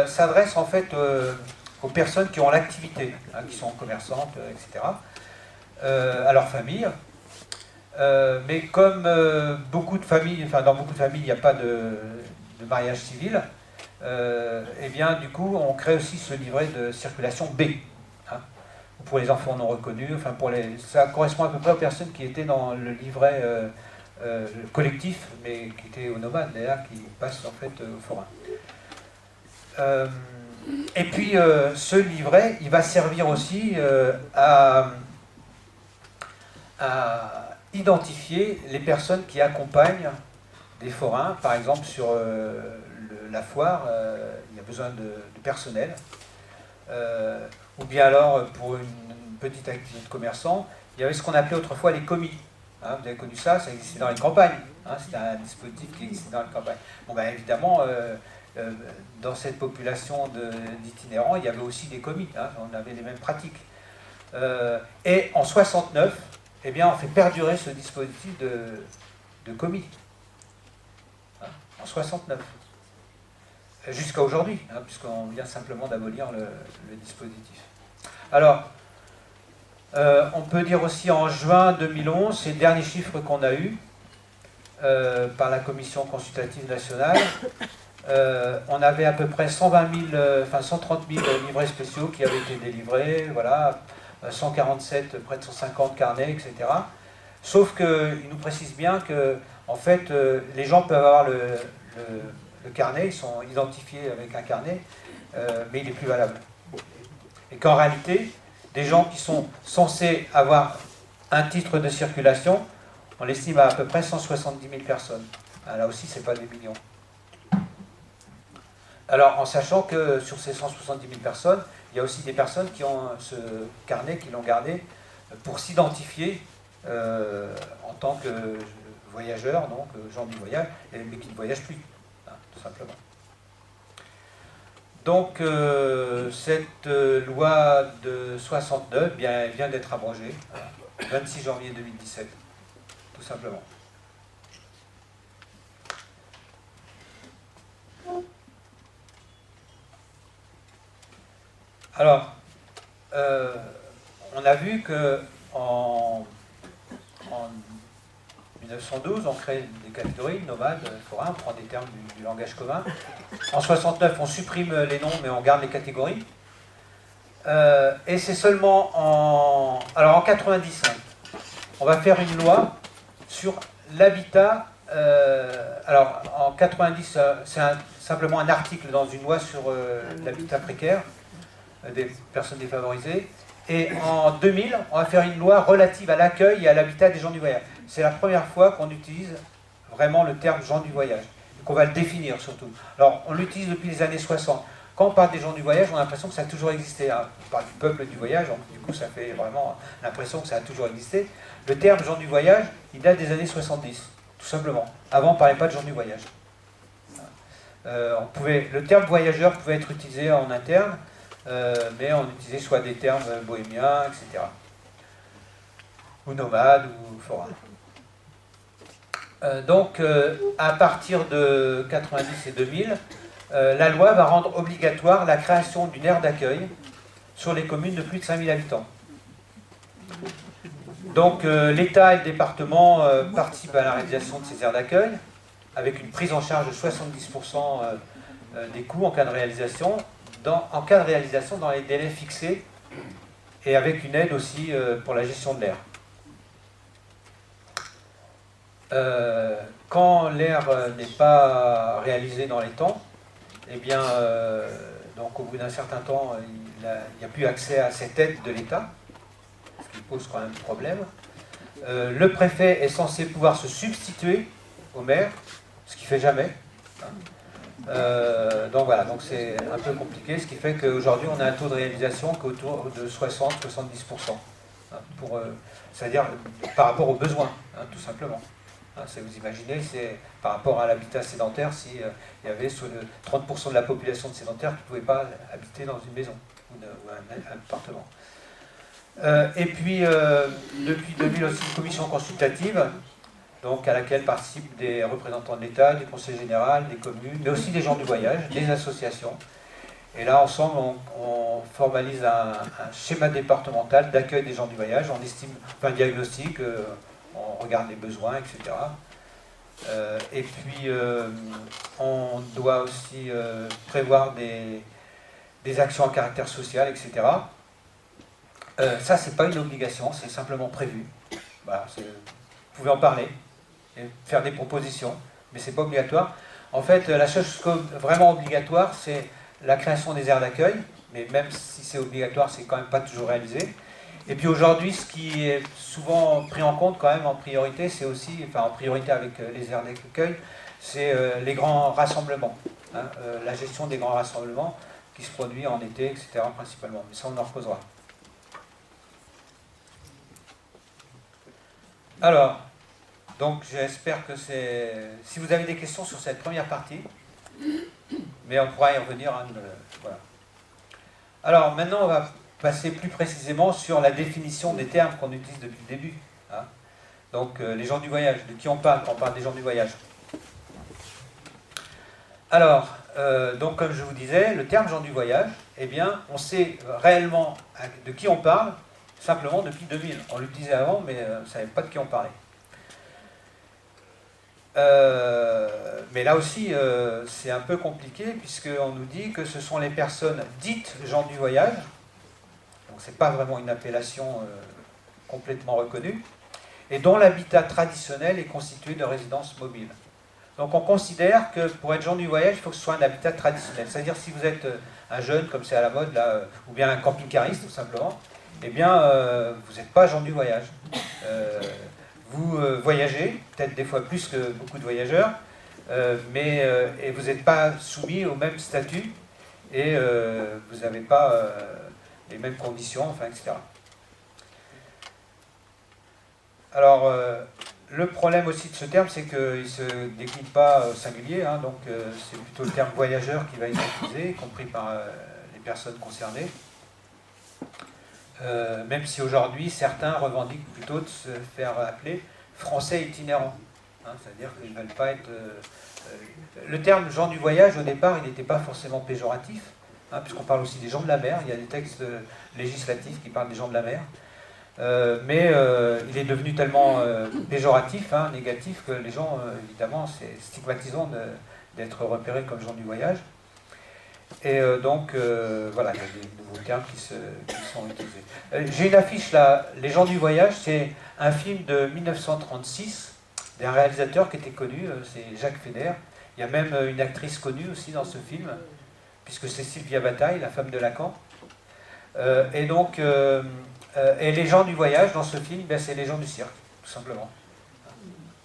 s'adresse en fait aux personnes qui ont l'activité, qui sont commerçantes, etc., à leur famille. Mais comme beaucoup de familles, enfin dans beaucoup de familles, il n'y a pas de mariage civil, et bien du coup, on crée aussi ce livret de circulation B, pour les enfants non reconnus. Enfin ça correspond à peu près aux personnes qui étaient dans le livret collectif, mais qui était aux nomades d'ailleurs, qui passent en fait au forain. Et puis ce livret, il va servir aussi à identifier les personnes qui accompagnent des forains. Par exemple, sur la foire, il y a besoin de personnel. Ou bien alors, pour une petite activité de commerçant, il y avait ce qu'on appelait autrefois les commis. Vous avez connu ça, ça existait dans les campagnes. C'était un dispositif qui existait dans les campagnes. Bon, ben, évidemment, dans cette population d'itinérants, il y avait aussi des commis. On avait les mêmes pratiques. Et en 69, eh bien, on fait perdurer ce dispositif de commis. En 69. Jusqu'à aujourd'hui, puisqu'on vient simplement d'abolir le dispositif. Alors, on peut dire aussi en juin 2011, c'est le dernier chiffre qu'on a eu par la Commission consultative nationale, on avait à peu près 130 000 livrets spéciaux qui avaient été délivrés, voilà, 147, près de 150 carnets, etc. Sauf qu'il nous précise bien que, en fait, les gens peuvent avoir le carnet, ils sont identifiés avec un carnet, mais il n'est plus valable. Et qu'en réalité, des gens qui sont censés avoir un titre de circulation, on l'estime à peu près 170 000 personnes. Là aussi, ce n'est pas des millions. Alors, en sachant que sur ces 170 000 personnes, il y a aussi des personnes qui ont ce carnet, qui l'ont gardé pour s'identifier en tant que voyageurs, donc gens du voyage, mais qui ne voyagent plus, tout simplement. Donc, cette loi de 69, bien, elle vient d'être abrogée, 26 janvier 2017, tout simplement. Alors, on a vu que en 1912, on crée des catégories, nomades, forains, on prend des termes du langage commun. En 69, on supprime les noms, mais on garde les catégories. Et c'est seulement en 90, on va faire une loi sur l'habitat Alors, en 90, c'est simplement un article dans une loi sur l'habitat précaire des personnes défavorisées. Et en 2000, on va faire une loi relative à l'accueil et à l'habitat des gens du voyage. C'est la première fois qu'on utilise vraiment le terme gens du voyage, qu'on va le définir surtout. Alors, on l'utilise depuis les années 60. Quand on parle des gens du voyage, on a l'impression que ça a toujours existé. Hein. On parle du peuple du voyage, donc du coup, ça fait vraiment l'impression que ça a toujours existé. Le terme gens du voyage, il date des années 70, tout simplement. Avant, on ne parlait pas de gens du voyage. Le terme voyageur pouvait être utilisé en interne, mais on utilisait soit des termes bohémiens, etc. Ou nomades, ou forains. Donc, à partir de 90 et 2000, la loi va rendre obligatoire la création d'une aire d'accueil sur les communes de plus de 5000 habitants. Donc, l'État et le département participent à la réalisation de ces aires d'accueil, avec une prise en charge de 70% des coûts en cas de réalisation, dans les délais fixés, et avec une aide aussi pour la gestion de l'air. Quand l'air n'est pas réalisé dans les temps, eh bien, donc au bout d'un certain temps, il n'y a plus accès à cette aide de l'État, ce qui pose quand même problème. Le préfet est censé pouvoir se substituer au maire, ce qu'il ne fait jamais. Donc voilà, donc c'est un peu compliqué, ce qui fait qu'aujourd'hui on a un taux de réalisation qui est autour de 60-70%. C'est-à-dire par rapport aux besoins, tout simplement. Vous imaginez, c'est par rapport à l'habitat sédentaire, s'il y avait 30% de la population de sédentaires qui ne pouvaient pas habiter dans une maison ou un appartement. Et puis, depuis 2000 aussi, une commission consultative, donc à laquelle participent des représentants de l'État, du Conseil général, des communes, mais aussi des gens du voyage, des associations. Et là, ensemble, on formalise un schéma départemental d'accueil des gens du voyage, on estime un diagnostic, on regarde les besoins, etc. Et puis, on doit aussi prévoir des actions à caractère social, etc. Ça, c'est pas une obligation, c'est simplement prévu. Voilà, vous pouvez en parler et faire des propositions, mais c'est pas obligatoire. En fait, la chose vraiment obligatoire, c'est la création des aires d'accueil, mais même si c'est obligatoire, c'est quand même pas toujours réalisé. Et puis aujourd'hui, ce qui est souvent pris en compte quand même en priorité, c'est aussi, enfin en priorité avec les aires d'accueil, c'est les grands rassemblements, la gestion des grands rassemblements qui se produisent en été, etc. principalement. Mais ça, on en reposera. Alors, donc j'espère que c'est... Si vous avez des questions sur cette première partie, mais on pourra y revenir. Voilà. Alors maintenant, on va passer plus précisément sur la définition des termes qu'on utilise depuis le début. Donc les gens du voyage, de qui on parle quand on parle des gens du voyage. Alors, donc comme je vous disais, le terme gens du voyage, eh bien, on sait réellement de qui on parle simplement depuis 2000. On l'utilisait avant, mais on ne savait pas de qui on parlait. Mais là aussi, c'est un peu compliqué, puisqu'on nous dit que ce sont les personnes dites gens du voyage, donc ce n'est pas vraiment une appellation complètement reconnue, et dont l'habitat traditionnel est constitué de résidences mobiles. Donc on considère que pour être gens du voyage, il faut que ce soit un habitat traditionnel. C'est-à-dire si vous êtes un jeune, comme c'est à la mode, là, ou bien un camping-cariste tout simplement, eh bien vous n'êtes pas gens du voyage. Vous voyagez, peut-être des fois plus que beaucoup de voyageurs, mais et vous n'êtes pas soumis au même statut et vous n'avez pas les mêmes conditions, enfin, etc. Alors, le problème aussi de ce terme, c'est qu'il ne se décline pas au singulier, donc c'est plutôt le terme voyageur qui va être utilisé, y compris par les personnes concernées. Même si aujourd'hui, certains revendiquent plutôt de se faire appeler français itinérants. C'est-à-dire qu'ils ne veulent pas être... le terme gens du voyage, au départ, il n'était pas forcément péjoratif, puisqu'on parle aussi des gens de la mer. Il y a des textes législatifs qui parlent des gens de la mer. Mais il est devenu tellement péjoratif, négatif, que les gens, évidemment, c'est stigmatisant d'être repérés comme gens du voyage. Et donc, voilà, il y a des nouveaux termes qui sont utilisés. J'ai une affiche là, Les gens du voyage, c'est un film de 1936 d'un réalisateur qui était connu, c'est Jacques Feder. Il y a même une actrice connue aussi dans ce film, puisque c'est Sylvia Bataille, la femme de Lacan. Et les gens du voyage dans ce film, ben, c'est les gens du cirque, tout simplement.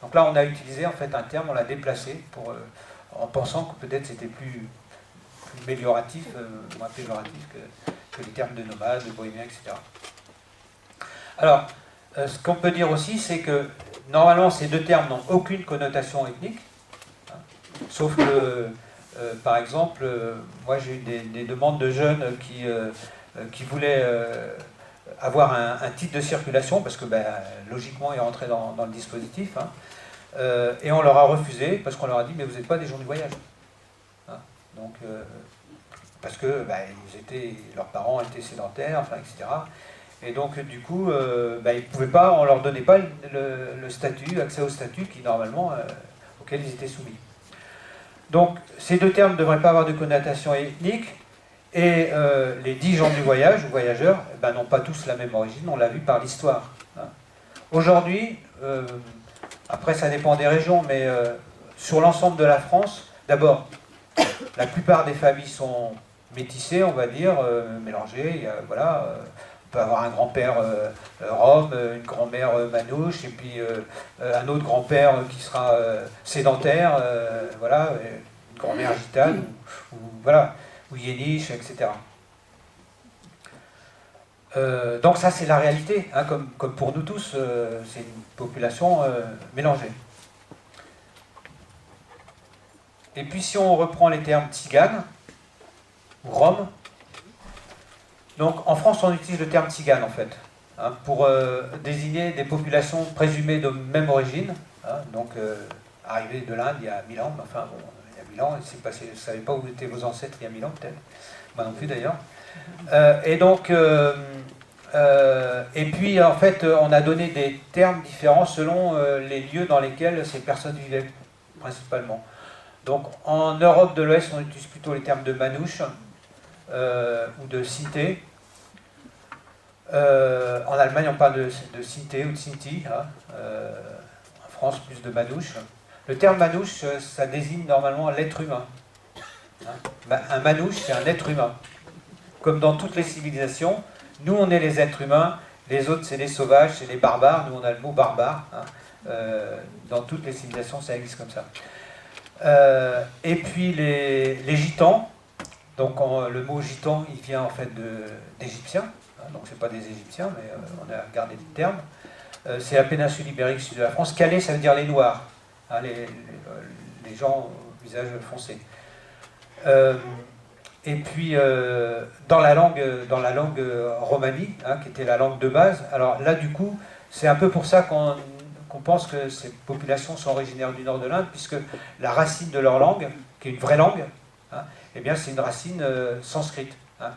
Donc là, on a utilisé en fait un terme, on l'a déplacé en pensant que peut-être c'était plus amélioratif, moins péjoratif que les termes de nomade, de bohémien, etc. Alors, ce qu'on peut dire aussi, c'est que normalement, ces deux termes n'ont aucune connotation ethnique, hein, sauf que, par exemple, moi j'ai eu des demandes de jeunes qui voulaient avoir un titre de circulation, parce que ben, logiquement, ils rentraient dans le dispositif, hein, et on leur a refusé, parce qu'on leur a dit, mais vous n'êtes pas des gens du voyage. Hein, donc, parce que ben, leurs parents étaient sédentaires, enfin, etc. Et donc, du coup, ben, ils pouvaient pas, on ne leur donnait pas le statut, accès au statut qui, normalement, auquel ils étaient soumis. Donc, ces deux termes ne devraient pas avoir de connotation ethnique, et les 10 gens du voyage, ou voyageurs, ben, n'ont pas tous la même origine, on l'a vu par l'histoire. Hein. Aujourd'hui, après ça dépend des régions, mais sur l'ensemble de la France, d'abord, la plupart des familles sont métissées, on va dire, mélangées, voilà... On peut avoir un grand-père rome, une grand-mère manouche, et puis un autre grand-père qui sera sédentaire, voilà, une grand-mère gitane, voilà, ou yéniche, etc. Donc ça, c'est la réalité, hein, comme pour nous tous, c'est une population mélangée. Et puis si on reprend les termes tzigane, ou rome, donc en France, on utilise le terme tzigane en fait, hein, pour désigner des populations présumées de même origine, hein, donc arrivées de l'Inde il y a 1000 ans, enfin bon, il y a 1000 ans, il s'est passé, je ne savais pas où étaient vos ancêtres il y a 1000 ans peut-être, moi non plus d'ailleurs. Et puis en fait, on a donné des termes différents selon les lieux dans lesquels ces personnes vivaient principalement. Donc en Europe de l'Ouest, on utilise plutôt les termes de manouche, ou de Sinté. En Allemagne, on parle de Sinté ou de Sinti. Hein. En France, plus de manouche. Le terme manouche, ça désigne normalement l'être humain. Hein. Un manouche, c'est un être humain. Comme dans toutes les civilisations, nous, on est les êtres humains, les autres, c'est les sauvages, c'est les barbares. Nous, on a le mot barbare. Hein. Dans toutes les civilisations, ça existe comme ça. Et puis les gitans. Donc le mot gitan, il vient en fait d'égyptiens, hein, donc c'est pas des égyptiens, mais on a gardé le terme. C'est la péninsule ibérique sud de la France. Calais, ça veut dire les noirs, hein, les gens au visage foncé. Et puis dans la langue romani, hein, qui était la langue de base, alors là du coup, c'est un peu pour ça qu'on pense que ces populations sont originaires du nord de l'Inde, puisque la racine de leur langue, qui est une vraie langue, hein, eh bien, c'est une racine sanscrite. Hein,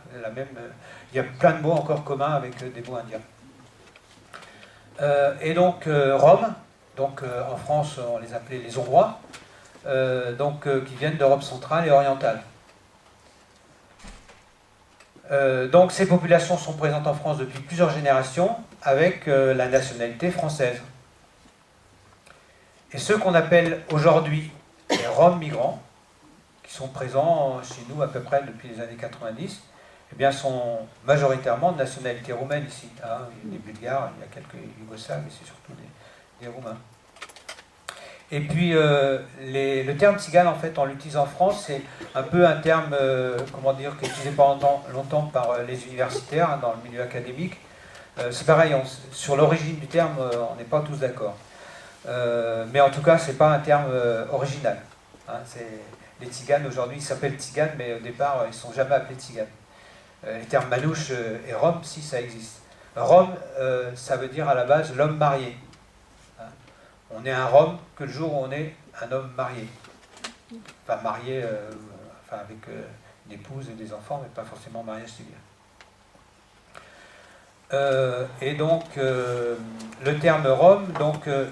il y a plein de mots encore communs avec des mots indiens. Et donc, Rome, donc, en France, on les appelait les Hongrois, qui viennent d'Europe centrale et orientale. Donc, ces populations sont présentes en France depuis plusieurs générations avec la nationalité française. Et ceux qu'on appelle aujourd'hui les Roms migrants, qui sont présents chez nous à peu près depuis les années 90, eh bien, sont majoritairement de nationalité roumaine ici. Hein. Il y a des Bulgares, il y a quelques Yougoslaves, mais c'est surtout des Roumains. Et puis, le terme tzigane, en fait, on l'utilise en France, c'est un peu un terme, qui est utilisé pendant longtemps par les universitaires, hein, dans le milieu académique. C'est pareil, sur l'origine du terme, on n'est pas tous d'accord. Mais en tout cas, ce n'est pas un terme original. Hein, les tziganes, aujourd'hui, ils s'appellent tziganes, mais au départ, ils ne sont jamais appelés tziganes. Les termes manouche et rom, si, ça existe. Rom, ça veut dire à la base l'homme marié. Hein. On est un rom que le jour où on est un homme marié. Enfin, marié avec une épouse et des enfants, mais pas forcément mariage civil. Et donc, le terme rom,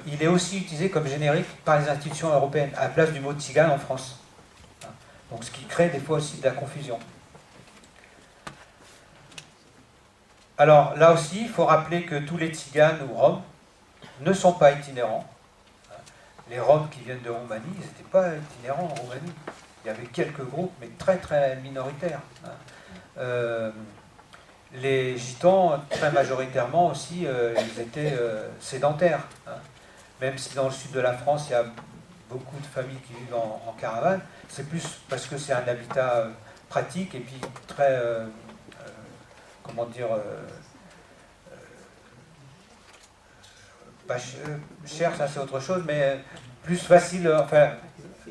il est aussi utilisé comme générique par les institutions européennes, à la place du mot tzigane en France. Donc, ce qui crée des fois aussi de la confusion. Alors, là aussi, il faut rappeler que tous les tziganes ou roms ne sont pas itinérants. les Roms qui viennent de Roumanie, ils n'étaient pas itinérants en Roumanie. Il y avait quelques groupes, mais très très minoritaires. Les Gitans, très majoritairement aussi, ils étaient sédentaires. Même si dans le sud de la France, il y a beaucoup de familles qui vivent en caravane, c'est plus parce que c'est un habitat pratique et puis très, comment dire, pas cher, ça c'est autre chose, mais plus facile, enfin,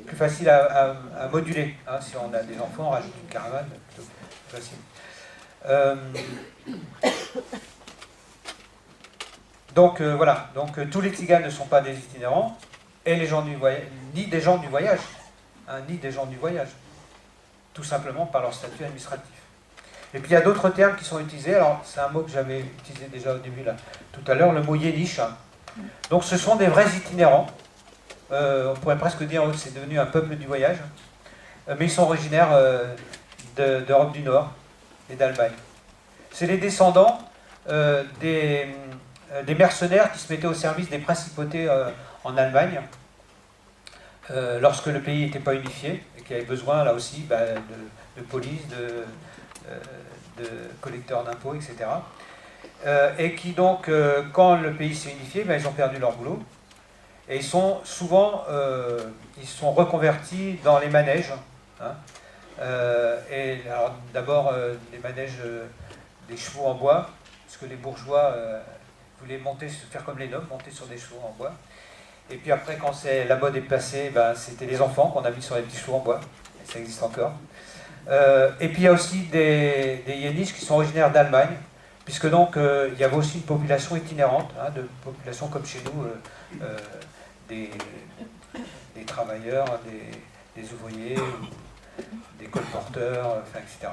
plus facile à moduler. Si on a des enfants, on rajoute une caravane, plutôt plus facile. Donc voilà, donc tous les tziganes ne sont pas des itinérants, et les gens du voyage, ni des gens du voyage, ni des gens du voyage, tout simplement par leur statut administratif. Et puis il y a d'autres termes qui sont utilisés, alors c'est un mot que j'avais utilisé déjà au début là, tout à l'heure, le mot yéniche. Donc ce sont des vrais itinérants, on pourrait presque dire que c'est devenu un peuple du voyage, mais ils sont originaires d'Europe du Nord et d'Allemagne. C'est les descendants des mercenaires qui se mettaient au service des principautés en Allemagne lorsque le pays n'était pas unifié et qu'il y avait besoin là aussi de police, de collecteurs d'impôts, etc. Et qui donc, quand le pays s'est unifié, ils ont perdu leur boulot et ils sont souvent reconvertis dans les manèges. Et alors d'abord les manèges des chevaux en bois, parce que les bourgeois voulaient faire comme les nobles, monter sur des chevaux en bois. Et puis après, quand la mode est passée, c'était les enfants qu'on a mis sur les petits chevaux en bois, et ça existe encore. Et puis il y a aussi des Yéniches qui sont originaires d'Allemagne, puisque donc il y avait aussi une population itinérante, de population comme chez nous, des travailleurs, des ouvriers, des colporteurs, etc.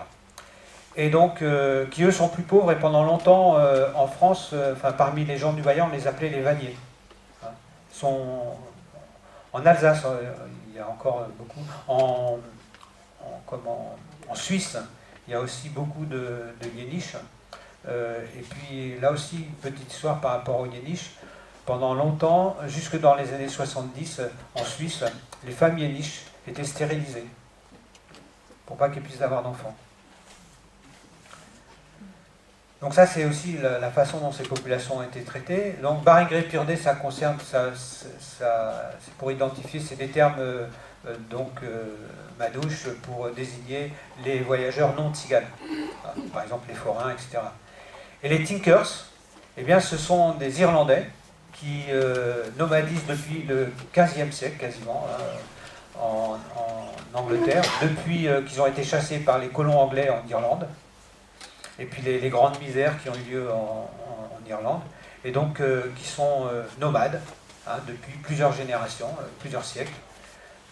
Et donc, qui eux sont plus pauvres, et pendant longtemps, en France, parmi les gens du voyage, on les appelait les vanniers. En Alsace, il y a encore beaucoup. En Suisse, il y a aussi beaucoup de Yéniches. Et puis là aussi, une petite histoire par rapport aux Yéniches. Pendant longtemps, jusque dans les années 70, en Suisse, les femmes Yéniches étaient stérilisées pour pas qu'elles puissent avoir d'enfants. Donc ça, c'est aussi la façon dont ces populations ont été traitées. Donc Baringré-Pirdé, ça concerne, c'est pour identifier, c'est des termes madouches pour désigner les voyageurs non tziganes, par exemple les forains, etc. Et les Tinkers, eh bien, ce sont des Irlandais qui nomadisent depuis le XVe siècle quasiment en Angleterre, depuis qu'ils ont été chassés par les colons anglais en Irlande, et puis les grandes misères qui ont eu lieu en Irlande, et donc qui sont nomades depuis plusieurs générations, plusieurs siècles,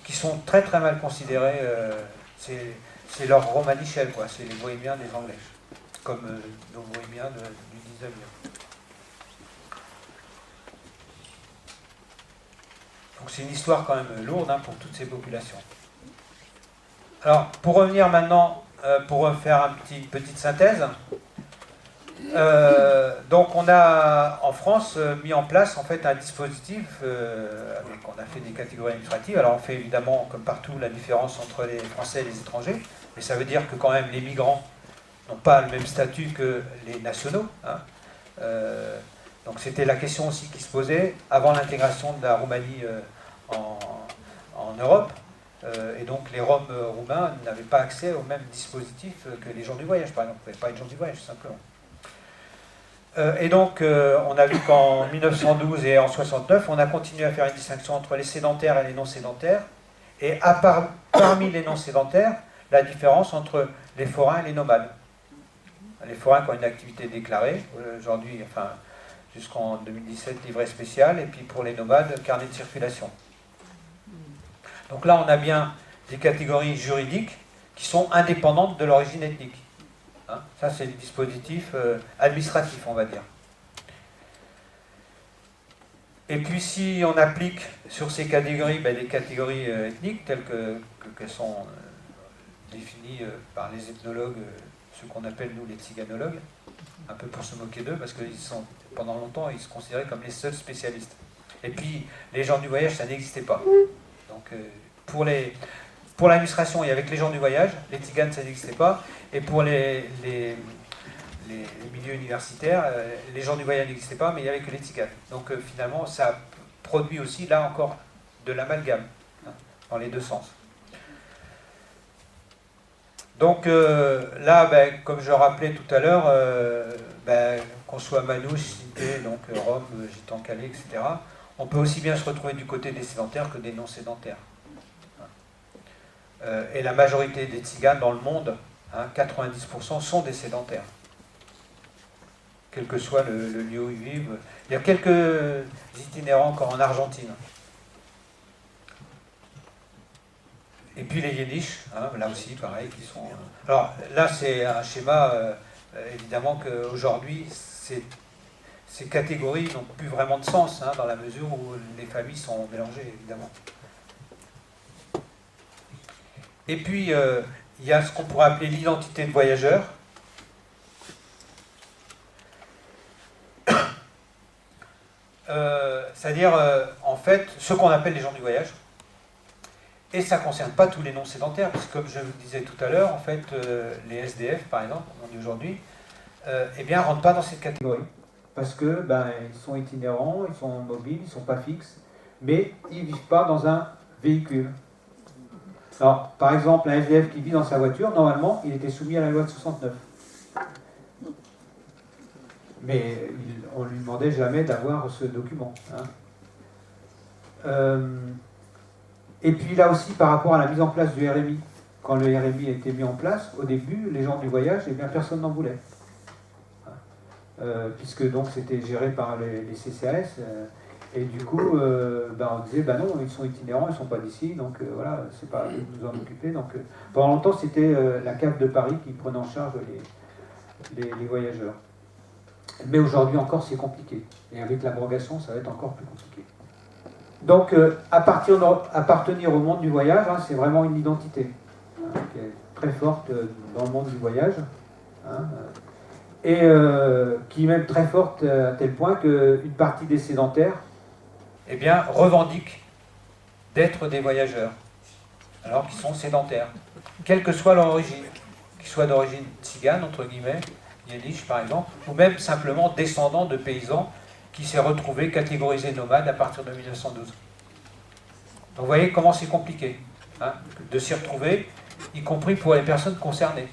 qui sont très très mal considérés, c'est leur Romanichel, quoi, c'est les bohémiens des Anglais, comme nos bohémiens du 19e. Donc c'est une histoire quand même lourde pour toutes ces populations. Alors, pour revenir maintenant, pour faire une petite synthèse, donc on a en France mis en place en fait un dispositif, on a fait des catégories administratives. Alors on fait évidemment, comme partout, la différence entre les Français et les étrangers, mais ça veut dire que quand même les migrants n'ont pas le même statut que les nationaux. Donc c'était la question aussi qui se posait avant l'intégration de la Roumanie en Europe. Et donc les Roms roumains n'avaient pas accès au même dispositif que les gens du voyage, par exemple. Ils ne pouvaient pas être gens du voyage, tout simplement. Et donc on a vu qu'en 1912 et en 69, on a continué à faire une distinction entre les sédentaires et les non-sédentaires. Et parmi les non-sédentaires, la différence entre les forains et les nomades. Les forains qui ont une activité déclarée, aujourd'hui, jusqu'en 2017, livret spécial, et puis pour les nomades, carnet de circulation. Donc là, on a bien des catégories juridiques qui sont indépendantes de l'origine ethnique. Ça, c'est le dispositif administratif, on va dire. Et puis, si on applique sur ces catégories des catégories ethniques telles qu'elles sont définies par les ethnologues, ceux qu'on appelle, nous, les tziganologues, un peu pour se moquer d'eux, parce que pendant longtemps, ils se considéraient comme les seuls spécialistes. Et puis, les gens du voyage, ça n'existait pas. Donc, pour l'administration et avec les gens du voyage, les tziganes, ça n'existait pas. Et pour les milieux universitaires, les gens du voyage n'existaient pas, mais il n'y avait que les tziganes. Donc, finalement, ça produit aussi, là encore, de l'amalgame, hein, dans les deux sens. Donc là, comme je le rappelais tout à l'heure, qu'on soit Manouche, Cité, donc Rome, Gitan-Calais, etc., on peut aussi bien se retrouver du côté des sédentaires que des non-sédentaires. Et la majorité des tziganes dans le monde, hein, 90% sont des sédentaires. Quel que soit le lieu où ils vivent. Il y a quelques itinérants encore en Argentine. Et puis les Yiddish, hein, là aussi, pareil, qui sont... Alors là, c'est un schéma, évidemment, qu'aujourd'hui, ces catégories n'ont plus vraiment de sens, hein, dans la mesure où les familles sont mélangées, évidemment. Et puis, il y a ce qu'on pourrait appeler l'identité de voyageur. C'est-à-dire, en fait, ce qu'on appelle les gens du voyage. Et ça ne concerne pas tous les non-sédentaires, parce que comme je vous disais tout à l'heure, en fait, les SDF, par exemple, on dit aujourd'hui, eh bien, ne rentrent pas dans cette catégorie. Parce que ils sont itinérants, ils sont mobiles, ils ne sont pas fixes, mais ils ne vivent pas dans un véhicule. Alors, par exemple, un SDF qui vit dans sa voiture, normalement, il était soumis à la loi de 69. Mais on ne lui demandait jamais d'avoir ce document. Hein. Et puis là aussi, par rapport à la mise en place du RMI, quand le RMI a été mis en place, au début, les gens du voyage, eh bien, personne n'en voulait. Puisque donc c'était géré par les CCAS, et du coup, on disait, non, ils sont itinérants, ils ne sont pas d'ici, donc voilà, c'est pas à eux de nous en occuper. Donc, pendant longtemps, c'était la CAF de Paris qui prenait en charge les voyageurs. Mais aujourd'hui encore, c'est compliqué. Et avec l'abrogation, ça va être encore plus compliqué. Donc, appartenir au monde du voyage, hein, c'est vraiment une identité, hein, qui est très forte dans le monde du voyage, hein, et qui est même très forte à tel point qu'une partie des sédentaires, eh bien, revendiquent d'être des voyageurs, alors qu'ils sont sédentaires, quelle que soit leur origine, qu'ils soient d'origine tzigane, entre guillemets, yiddish par exemple, ou même simplement descendants de paysans qui s'est retrouvé catégorisé nomade à partir de 1912. Donc vous voyez comment c'est compliqué, hein, de s'y retrouver, y compris pour les personnes concernées.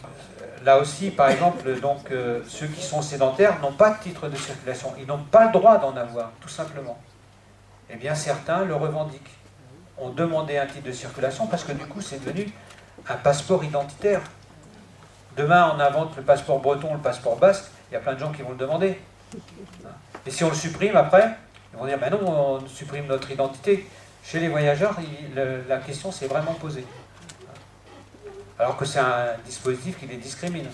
Là aussi, par exemple, donc, ceux qui sont sédentaires n'ont pas de titre de circulation, ils n'ont pas le droit d'en avoir, tout simplement. Eh bien, certains le revendiquent, ont demandé un titre de circulation parce que du coup, c'est devenu un passeport identitaire. Demain, on invente le passeport breton, le passeport basque, il y a plein de gens qui vont le demander. Et si on le supprime après, ils vont dire, non, on supprime notre identité. Chez les voyageurs, la question s'est vraiment posée. Alors que c'est un dispositif qui les discrimine.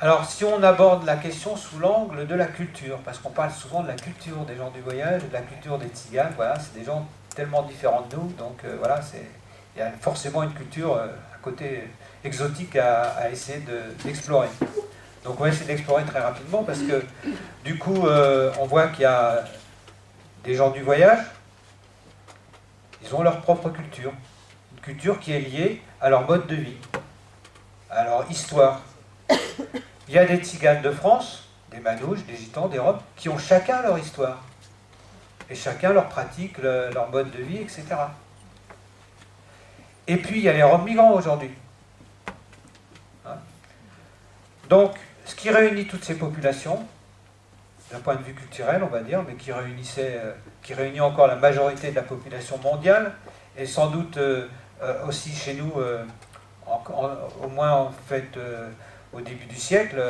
Alors, si on aborde la question sous l'angle de la culture, parce qu'on parle souvent de la culture des gens du voyage, de la culture des tziganes, voilà, c'est des gens tellement différents de nous, donc voilà, il y a forcément une culture à côté exotique à essayer d'explorer. Donc on va essayer d'explorer très rapidement, parce que du coup, on voit qu'il y a des gens du voyage, ils ont leur propre culture, une culture qui est liée à leur mode de vie, à leur histoire. Il y a des tziganes de France, des manouches, des gitans, des roms, qui ont chacun leur histoire. Et chacun leur pratique, leur mode de vie, etc. Et puis il y a les roms migrants aujourd'hui. Hein? Donc, ce qui réunit toutes ces populations, d'un point de vue culturel, on va dire, mais qui réunit encore la majorité de la population mondiale, et sans doute aussi chez nous, au moins en fait au début du siècle,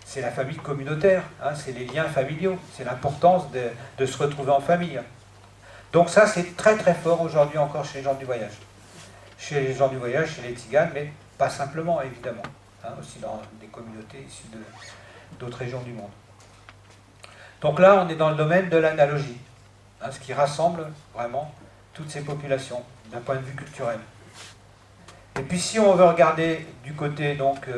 c'est la famille communautaire, hein, c'est les liens familiaux, c'est l'importance de se retrouver en famille. Donc ça, c'est très très fort aujourd'hui encore chez les gens du voyage. Chez les gens du voyage, chez les tziganes, mais pas simplement, évidemment, hein, aussi dans des communautés issues d'autres régions du monde. Donc là, on est dans le domaine de l'analogie, hein, ce qui rassemble vraiment toutes ces populations, d'un point de vue culturel. Et puis si on veut regarder du côté donc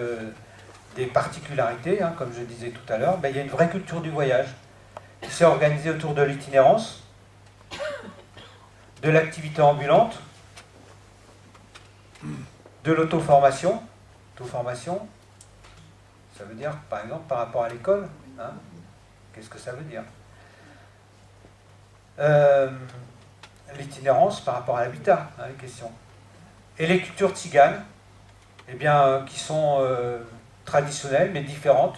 des particularités, hein, comme je disais tout à l'heure, il y a une vraie culture du voyage qui s'est organisée autour de l'itinérance, de l'activité ambulante, de l'auto-formation. Auto-formation, ça veut dire, par exemple, par rapport à l'école, hein, qu'est-ce que ça veut dire? L'itinérance par rapport à l'habitat, hein, les questions. Et les cultures tziganes, eh bien, qui sont traditionnelles mais différentes.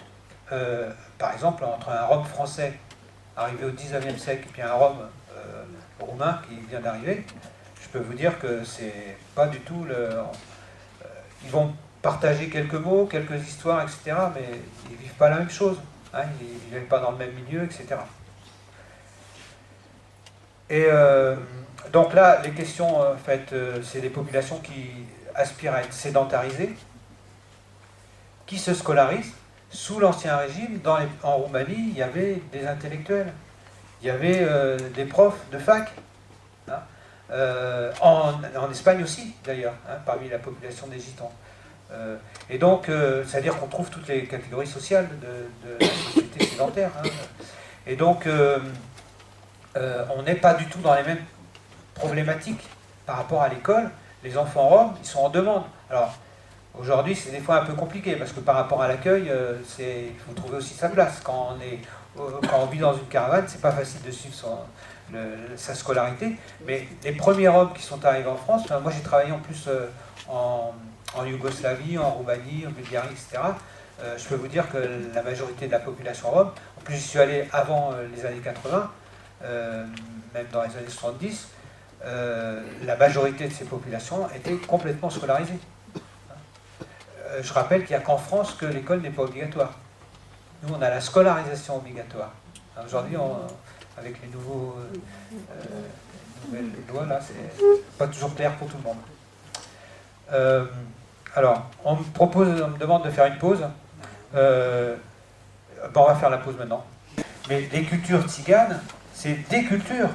Par exemple, entre un Rome français arrivé au 19e siècle et puis un Rome roumain qui vient d'arriver, je peux vous dire que c'est pas du tout le... ils vont partager quelques mots, quelques histoires, etc., mais ils vivent pas la même chose. Hein, ils ne viennent pas dans le même milieu, etc. Et donc là, les questions, en fait, c'est des populations qui aspirent à être sédentarisées, qui se scolarisent. Sous l'Ancien Régime, en Roumanie, il y avait des intellectuels, il y avait des profs de fac, hein, en Espagne aussi, d'ailleurs, hein, parmi la population des Gitans. Et donc, c'est-à-dire qu'on trouve toutes les catégories sociales de la société sédentaire. Hein. Et donc, on n'est pas du tout dans les mêmes problématiques par rapport à l'école. Les enfants roms, ils sont en demande. Alors, aujourd'hui, c'est des fois un peu compliqué, parce que par rapport à l'accueil, il faut trouver aussi sa place. Quand on vit dans une caravane, c'est pas facile de suivre sa scolarité. Mais les premiers Roms qui sont arrivés en France, enfin, moi j'ai travaillé en plus en Yougoslavie, en Roumanie, en Bulgarie, etc. Je peux vous dire que la majorité de la population rom, en plus j'y suis allé avant les années 80, même dans les années 70, la majorité de ces populations étaient complètement scolarisées. Je rappelle qu'il n'y a qu'en France que l'école n'est pas obligatoire. Nous, on a la scolarisation obligatoire. Aujourd'hui, avec les nouvelles lois, là, c'est pas toujours clair pour tout le monde. Alors, on me demande de faire une pause. On va faire la pause maintenant. Mais les cultures tziganes, c'est des cultures.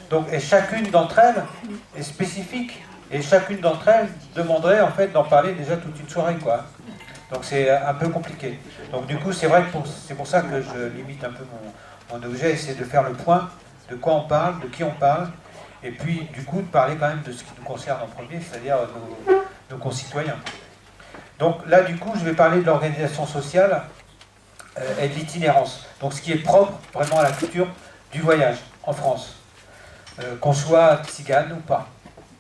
Donc, et chacune d'entre elles est spécifique. Et chacune d'entre elles demanderait en fait d'en parler déjà toute une soirée, quoi. Donc c'est un peu compliqué. Donc du coup, c'est vrai que c'est pour ça que je limite un peu mon objet, c'est de faire le point de quoi on parle, de qui on parle, et puis du coup de parler quand même de ce qui nous concerne en premier, c'est-à-dire nos concitoyens. Donc là, du coup, je vais parler de l'organisation sociale et de l'itinérance. Donc ce qui est propre vraiment à la culture du voyage en France, qu'on soit tzigane ou pas.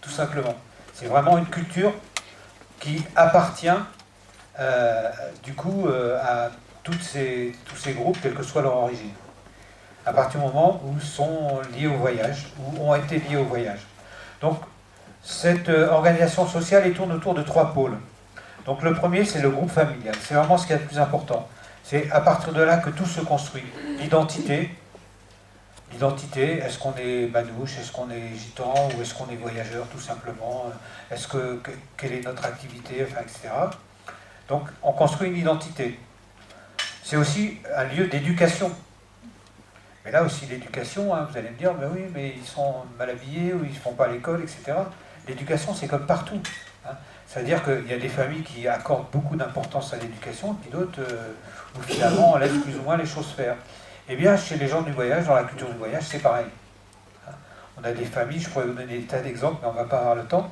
Tout simplement. C'est vraiment une culture qui appartient du coup à tous ces groupes, quelle que soit leur origine. À partir du moment où ils sont liés au voyage, ou ont été liés au voyage. Donc, cette organisation sociale, elle tourne autour de 3 pôles. Donc, le premier, c'est le groupe familial. C'est vraiment ce qui est le plus important. C'est à partir de là que tout se construit. L'identité. L'identité, est-ce qu'on est manouche, est-ce qu'on est gitan, ou est-ce qu'on est voyageur tout simplement, quelle est notre activité, enfin, etc. Donc on construit une identité. C'est aussi un lieu d'éducation. Mais là aussi l'éducation, hein, vous allez me dire, mais oui, mais ils sont mal habillés, ou ils ne font pas l'école, etc. L'éducation, c'est comme partout. Hein. C'est-à-dire qu'il y a des familles qui accordent beaucoup d'importance à l'éducation, puis d'autres où finalement on laisse plus ou moins les choses faire. Eh bien, chez les gens du voyage, dans la culture du voyage, c'est pareil. On a des familles, je pourrais vous donner des tas d'exemples, mais on ne va pas avoir le temps,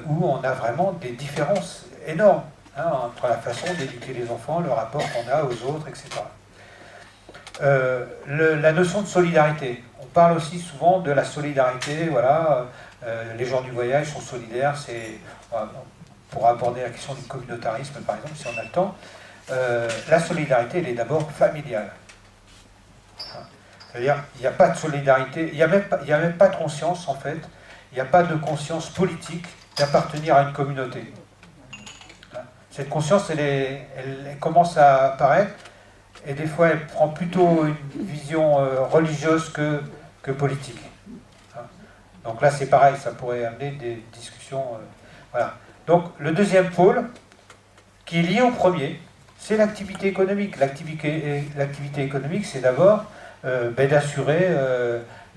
où on a vraiment des différences énormes entre la façon d'éduquer les enfants, le rapport qu'on a aux autres, etc. La notion de solidarité. On parle aussi souvent de la solidarité, voilà, les gens du voyage sont solidaires, pour aborder la question du communautarisme, par exemple, si on a le temps. La solidarité, elle est d'abord familiale. C'est-à-dire, il n'y a pas de solidarité, il n'y a même pas de conscience, en fait, il n'y a pas de conscience politique d'appartenir à une communauté. Cette conscience, elle commence à apparaître, et des fois, elle prend plutôt une vision religieuse que politique. Donc là, c'est pareil, ça pourrait amener des discussions. Voilà. Donc, le deuxième pôle, qui est lié au premier, c'est l'activité économique. L'activité économique, c'est d'abord d'assurer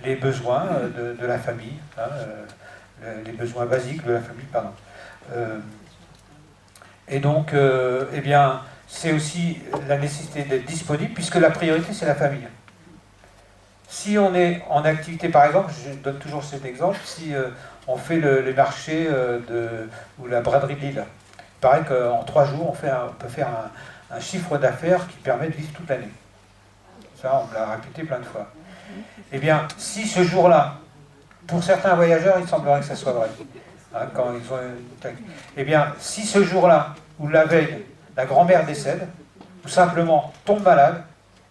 les besoins de la famille, les besoins basiques de la famille, pardon. Et donc, eh bien, c'est aussi la nécessité d'être disponible, puisque la priorité, c'est la famille. si on est en activité, par exemple, je donne toujours cet exemple, si on fait les marchés ou la braderie de Lille, il paraît qu'en 3 jours, on peut faire un chiffre d'affaires qui permet de vivre toute l'année. Ça, on l'a répété plein de fois. Eh bien, si ce jour-là, pour certains voyageurs, il semblerait que ça soit vrai, hein, quand ils ont eh bien, si ce jour-là, ou la veille, la grand-mère décède, ou simplement tombe malade,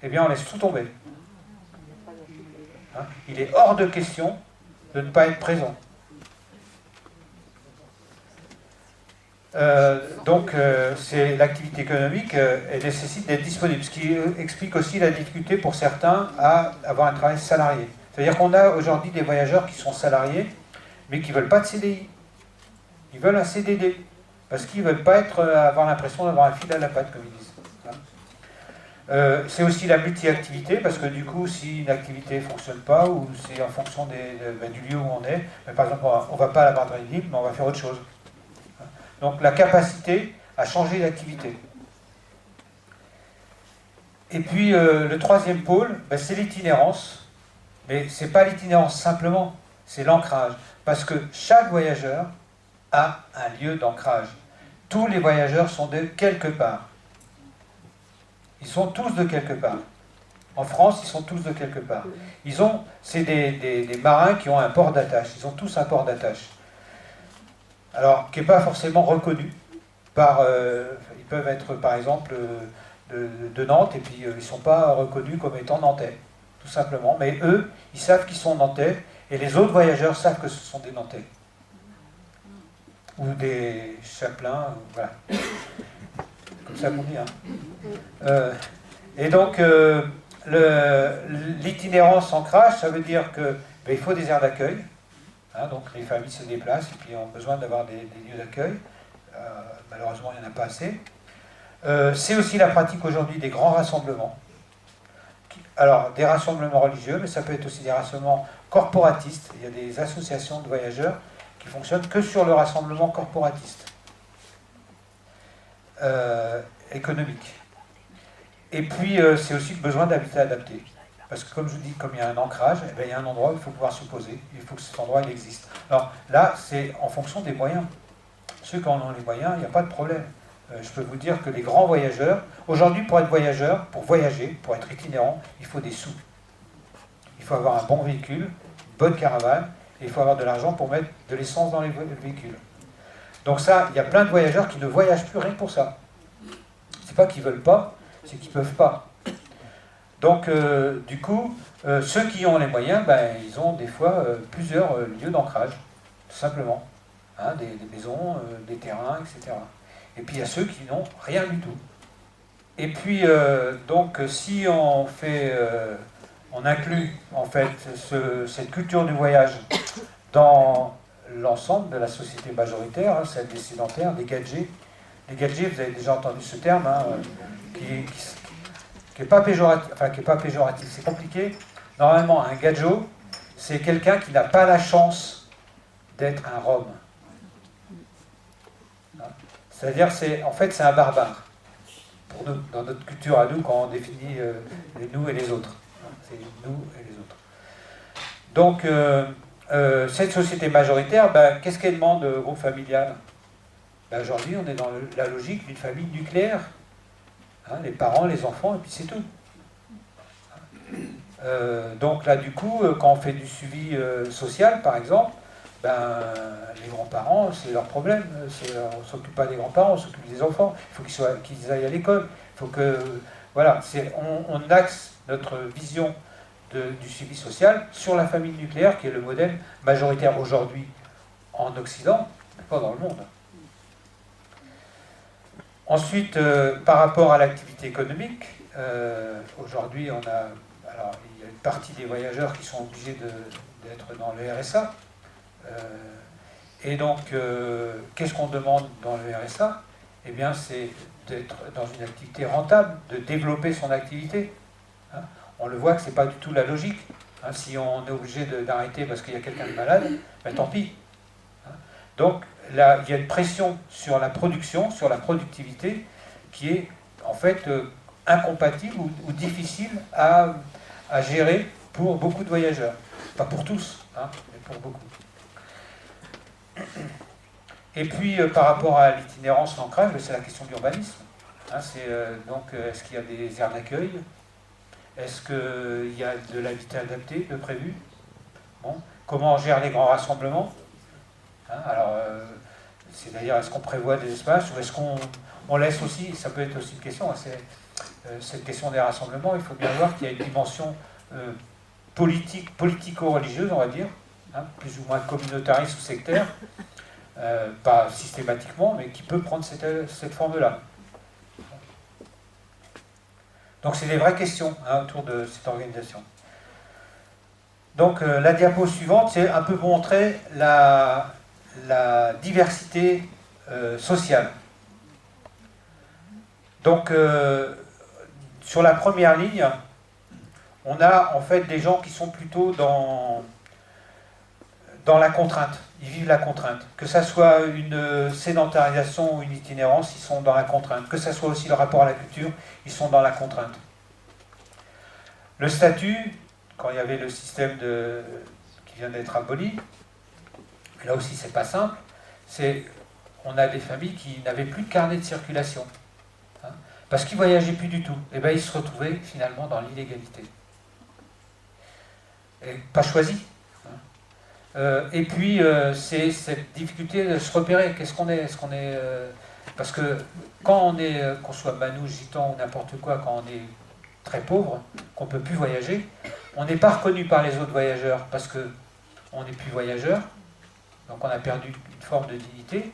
eh bien, on laisse tout tomber. Hein, il est hors de question de ne pas être présent. Donc, c'est l'activité économique, elle nécessite d'être disponible, ce qui explique aussi la difficulté pour certains à avoir un travail salarié. C'est-à-dire qu'on a aujourd'hui des voyageurs qui sont salariés, mais qui ne veulent pas de CDI. Ils veulent un CDD, parce qu'ils ne veulent pas avoir l'impression d'avoir un fil à la patte, comme ils disent. C'est aussi la multi-activité, parce que du coup, si une activité ne fonctionne pas, ou c'est en fonction du lieu où on est, par exemple, on ne va pas à la braderie de Lille, mais on va faire autre chose. Donc la capacité à changer d'activité. Et puis le troisième pôle, c'est l'itinérance. Mais ce n'est pas l'itinérance simplement, c'est l'ancrage. Parce que chaque voyageur a un lieu d'ancrage. Tous les voyageurs sont de quelque part. Ils sont tous de quelque part. En France, ils sont tous de quelque part. C'est des marins qui ont un port d'attache. Ils ont tous un port d'attache. Alors, qui n'est pas forcément reconnu par... ils peuvent être, par exemple, de Nantes, et puis ils ne sont pas reconnus comme étant nantais, tout simplement. Mais eux, ils savent qu'ils sont nantais, et les autres voyageurs savent que ce sont des nantais. Ou des chapelains, voilà. Comme ça qu'on dit, hein. Et donc, l'itinérance ancrage, ça veut dire qu'il faut des aires d'accueil. Hein, donc les familles se déplacent et puis ont besoin d'avoir des lieux d'accueil. Malheureusement, il n'y en a pas assez. C'est aussi la pratique aujourd'hui des grands rassemblements. Alors, des rassemblements religieux, mais ça peut être aussi des rassemblements corporatistes. Il y a des associations de voyageurs qui fonctionnent que sur le rassemblement corporatiste, économique. Et puis, c'est aussi le besoin d'habitat adapté. Parce que comme je vous dis, comme il y a un ancrage, il y a un endroit où il faut pouvoir se poser. Il faut que cet endroit il existe. Alors là, c'est en fonction des moyens. Ceux qui en ont les moyens, il n'y a pas de problème. Je peux vous dire que les grands voyageurs, aujourd'hui pour être voyageur, pour voyager, pour être itinérant, il faut des sous. Il faut avoir un bon véhicule, une bonne caravane, et il faut avoir de l'argent pour mettre de l'essence dans les véhicules. Donc ça, il y a plein de voyageurs qui ne voyagent plus rien que pour ça. C'est pas qu'ils ne veulent pas, c'est qu'ils ne peuvent pas. Donc, du coup, ceux qui ont les moyens, ils ont des fois plusieurs lieux d'ancrage, tout simplement. Hein, des maisons, des terrains, etc. Et puis, il y a ceux qui n'ont rien du tout. Et puis, donc, si on inclut, en fait, cette culture du voyage dans l'ensemble de la société majoritaire, hein, celle des sédentaires, des gadgets. Les gadgets, vous avez déjà entendu ce terme, hein, qui n'est pas péjoratif, c'est compliqué. Normalement, un gadget, c'est quelqu'un qui n'a pas la chance d'être un Rome. C'est-à-dire, c'est un barbare. Pour nous, dans notre culture à nous, quand on définit les nous et les autres. C'est nous et les autres. Donc, cette société majoritaire, qu'est-ce qu'elle demande au groupe familial? Aujourd'hui, on est dans la logique d'une famille nucléaire. Hein, les parents, les enfants, et puis c'est tout. Donc là, du coup, quand on fait du suivi social, par exemple, les grands-parents, c'est leur problème. On ne s'occupe pas des grands-parents, on s'occupe des enfants. Il faut qu'ils aillent à l'école. Il faut que, voilà, on axe notre vision du suivi social sur la famille nucléaire, qui est le modèle majoritaire aujourd'hui en Occident, mais pas dans le monde. Ensuite, par rapport à l'activité économique, aujourd'hui, il y a une partie des voyageurs qui sont obligés d'être dans le RSA. Et donc, qu'est-ce qu'on demande dans le RSA? Eh bien, c'est d'être dans une activité rentable, de développer son activité. Hein, on le voit que ce n'est pas du tout la logique. Hein, si on est obligé d'arrêter parce qu'il y a quelqu'un de malade, tant pis. Hein, donc, là, il y a une pression sur la production, sur la productivité, qui est en fait incompatible ou difficile à gérer pour beaucoup de voyageurs. Pas pour tous, hein, mais pour beaucoup. Et puis, par rapport à l'itinérance, l'ancrage, c'est la question de l'urbanisme. Hein, est-ce qu'il y a des aires d'accueil? Est-ce qu'il y a de l'habitat adapté de prévu? Bon. Comment on gère les grands rassemblements? Hein, alors, c'est d'ailleurs, est-ce qu'on prévoit des espaces ou est-ce qu'on laisse aussi, ça peut être aussi une question, hein, cette question des rassemblements, il faut bien voir qu'il y a une dimension politico-religieuse, on va dire, hein, plus ou moins communautariste ou sectaire, pas systématiquement, mais qui peut prendre cette forme-là. Donc c'est des vraies questions, hein, autour de cette organisation. Donc la diapo suivante, c'est un peu pour montrer la diversité sociale. Donc sur la première ligne, on a en fait des gens qui sont plutôt dans la contrainte. Ils vivent la contrainte. Que ça soit une sédentarisation ou une itinérance, ils sont dans la contrainte. Que ça soit aussi le rapport à la culture, ils sont dans la contrainte. Le statut, quand il y avait le système qui vient d'être aboli, là aussi c'est pas simple, on a des familles qui n'avaient plus de carnet de circulation. Hein, parce qu'ils ne voyageaient plus du tout. Et bien ils se retrouvaient finalement dans l'illégalité. Et pas choisi. Et puis, c'est cette difficulté de se repérer. Qu'est-ce qu'on est? Parce que quand qu'on soit manouche, gitan ou n'importe quoi, quand on est très pauvre, qu'on ne peut plus voyager, on n'est pas reconnu par les autres voyageurs parce qu'on n'est plus voyageur, donc on a perdu une forme de dignité,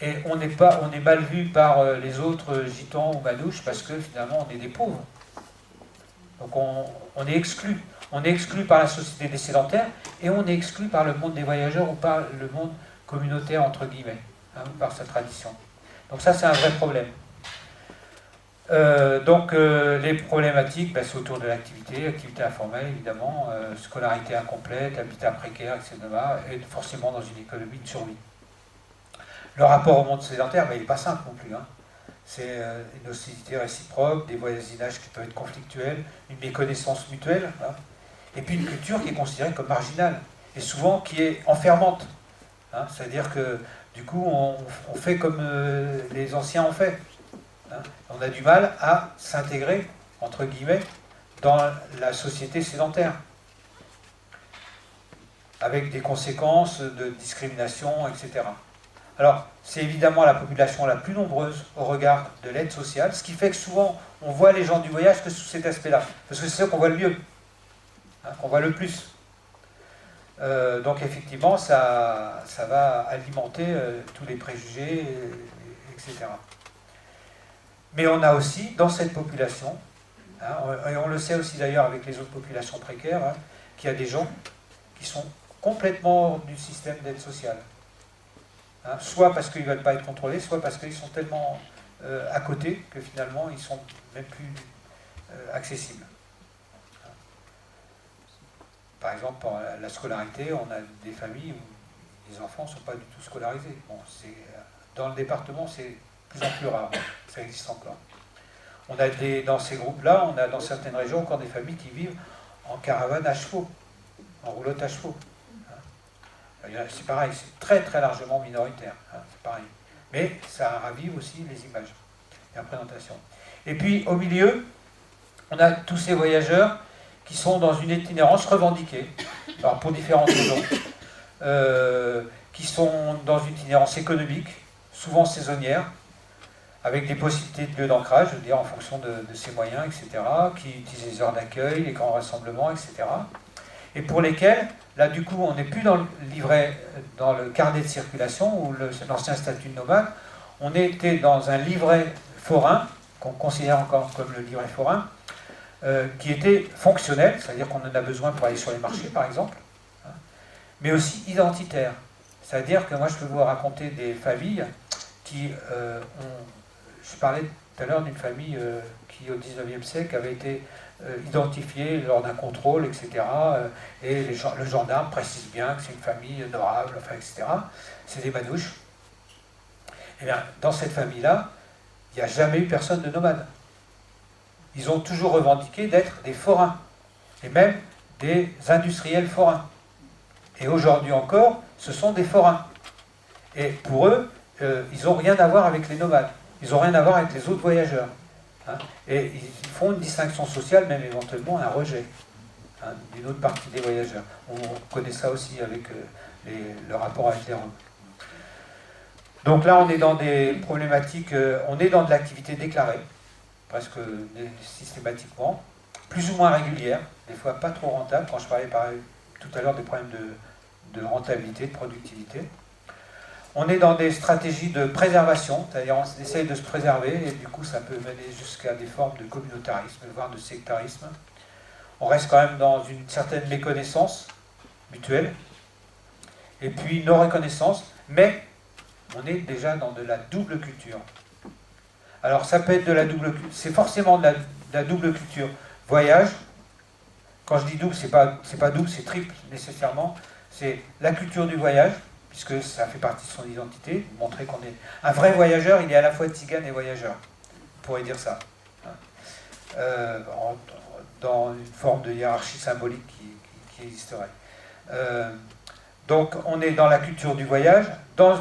et on est mal vu par les autres gitans ou manouches parce que finalement on est des pauvres. Donc on est exclu. On est exclu par la société des sédentaires et on est exclu par le monde des voyageurs ou par le monde communautaire, entre guillemets, hein, par sa tradition. Donc ça, c'est un vrai problème. Les problématiques, c'est autour de l'activité informelle, évidemment, scolarité incomplète, habitat précaire, etc., et forcément dans une économie de survie. Le rapport au monde sédentaire, il n'est pas simple non plus. Hein. C'est une hostilité réciproque, des voisinages qui peuvent être conflictuels, une méconnaissance mutuelle, hein, et puis une culture qui est considérée comme marginale, et souvent qui est enfermante. Hein, c'est-à-dire que, du coup, on fait comme les anciens ont fait. Hein. On a du mal à s'intégrer, entre guillemets, dans la société sédentaire, avec des conséquences de discrimination, etc. Alors, c'est évidemment la population la plus nombreuse au regard de l'aide sociale, ce qui fait que souvent, on voit les gens du voyage que sous cet aspect-là, parce que c'est ça qu'on voit le mieux, hein, qu'on voit le plus. Donc effectivement, ça va alimenter tous les préjugés, etc. Mais on a aussi, dans cette population, hein, et on le sait aussi d'ailleurs avec les autres populations précaires, hein, qu'il y a des gens qui sont complètement hors du système d'aide sociale. Hein, soit parce qu'ils ne veulent pas être contrôlés, soit parce qu'ils sont tellement à côté que finalement ils ne sont même plus accessibles. Par exemple, pour la scolarité, on a des familles où les enfants ne sont pas du tout scolarisés. Bon, dans le département, c'est de plus en plus rare, ça existe encore. On a dans ces groupes-là, on a dans certaines régions encore des familles qui vivent en caravane à chevaux, en roulotte à chevaux. C'est pareil, c'est très très largement minoritaire, hein, c'est pareil. Mais ça ravive aussi les images et la présentation. Et puis au milieu, on a tous ces voyageurs qui sont dans une itinérance revendiquée, alors pour différentes raisons, qui sont dans une itinérance économique, souvent saisonnière, avec des possibilités de lieux d'ancrage, je veux dire en fonction de ses moyens, etc., qui utilisent les heures d'accueil, les grands rassemblements, etc., et pour lesquels, là du coup, on n'est plus dans le livret, dans le carnet de circulation, ou l'ancien statut de nomade, on était dans un livret forain, qu'on considère encore comme le livret forain, qui était fonctionnel, c'est-à-dire qu'on en a besoin pour aller sur les marchés, par exemple, hein, mais aussi identitaire. C'est-à-dire que moi, je peux vous raconter des familles qui Je parlais tout à l'heure d'une famille qui, au XIXe siècle, avait été identifiée lors d'un contrôle, etc. Et le gendarme précise bien que c'est une famille honorable, enfin, etc. C'est des manouches. Eh bien, dans cette famille-là, il n'y a jamais eu personne de nomade. Ils ont toujours revendiqué d'être des forains, et même des industriels forains. Et aujourd'hui encore, ce sont des forains. Et pour eux, ils n'ont rien à voir avec les nomades. Ils n'ont rien à voir avec les autres voyageurs. Hein. Et ils font une distinction sociale, même éventuellement un rejet, hein, d'une autre partie des voyageurs. On connaît ça aussi avec le rapport avec les Roms. Donc là, on est dans des problématiques, on est dans de l'activité déclarée, presque systématiquement, plus ou moins régulière, des fois pas trop rentable, quand je parlais tout à l'heure des problèmes de rentabilité, de productivité. On est dans des stratégies de préservation, c'est-à-dire on essaye de se préserver, et du coup ça peut mener jusqu'à des formes de communautarisme, voire de sectarisme. On reste quand même dans une certaine méconnaissance mutuelle, et puis non-reconnaissance, mais on est déjà dans de la double culture. Alors ça peut être de la double culture, c'est forcément de la double culture. Voyage, quand je dis double, c'est pas double, c'est triple nécessairement. C'est la culture du voyage, puisque ça fait partie de son identité, montrer qu'on est un vrai voyageur, il est à la fois tzigane et voyageur. On pourrait dire ça. Dans une forme de hiérarchie symbolique qui existerait. Donc on est dans la culture du voyage, dans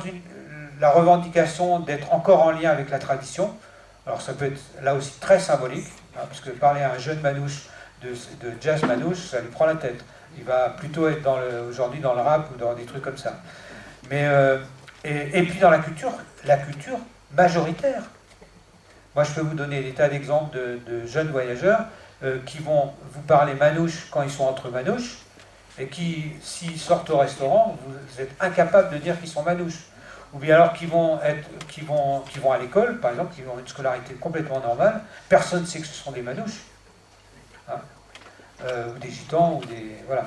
la revendication d'être encore en lien avec la tradition. Alors ça peut être là aussi très symbolique, hein, puisque parler à un jeune manouche de jazz manouche, ça lui prend la tête. Il va plutôt être aujourd'hui dans le rap ou dans des trucs comme ça. Mais, et puis dans la culture majoritaire. Moi je peux vous donner des tas d'exemples de jeunes voyageurs qui vont vous parler manouche quand ils sont entre manouches, et qui, s'ils sortent au restaurant, vous êtes incapable de dire qu'ils sont manouches. Ou bien alors qui vont à l'école, par exemple, qui ont une scolarité complètement normale, personne ne sait que ce sont des manouches. Hein, ou des gitans, ou des... Voilà.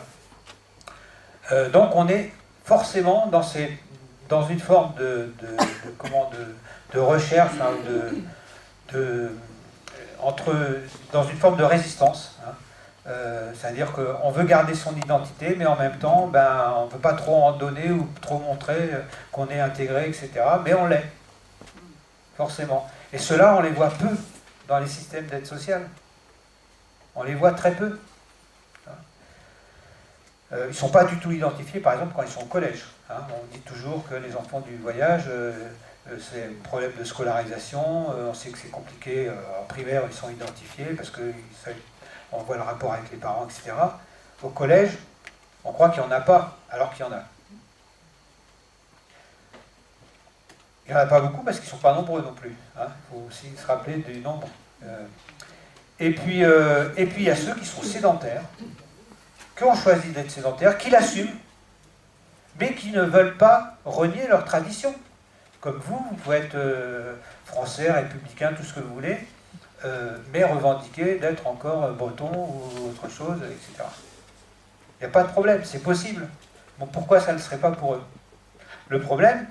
Donc on est forcément dans une forme de recherche, hein, dans une forme de résistance. Hein. C'est-à-dire qu'on veut garder son identité, mais en même temps, on ne veut pas trop en donner ou trop montrer qu'on est intégré, etc. Mais on l'est, forcément. Et ceux-là, on les voit peu dans les systèmes d'aide sociale. On les voit très peu. Ils ne sont pas du tout identifiés, par exemple, quand ils sont au collège. Hein. On dit toujours que les enfants du voyage, c'est un problème de scolarisation, on sait que c'est compliqué. En primaire, ils sont identifiés parce qu'on voit le rapport avec les parents, etc. Au collège, on croit qu'il n'y en a pas, alors qu'il y en a. Il n'y en a pas beaucoup parce qu'ils ne sont pas nombreux non plus. Hein. Il faut aussi se rappeler du nombre. Et puis, il y a ceux qui sont sédentaires, qui ont choisi d'être sédentaires, qui l'assument, mais qui ne veulent pas renier leur tradition. Comme vous pouvez être français, républicain, tout ce que vous voulez, mais revendiquer d'être encore breton ou autre chose, etc. Il n'y a pas de problème, c'est possible. Bon, pourquoi ça ne serait pas pour eux? Le problème,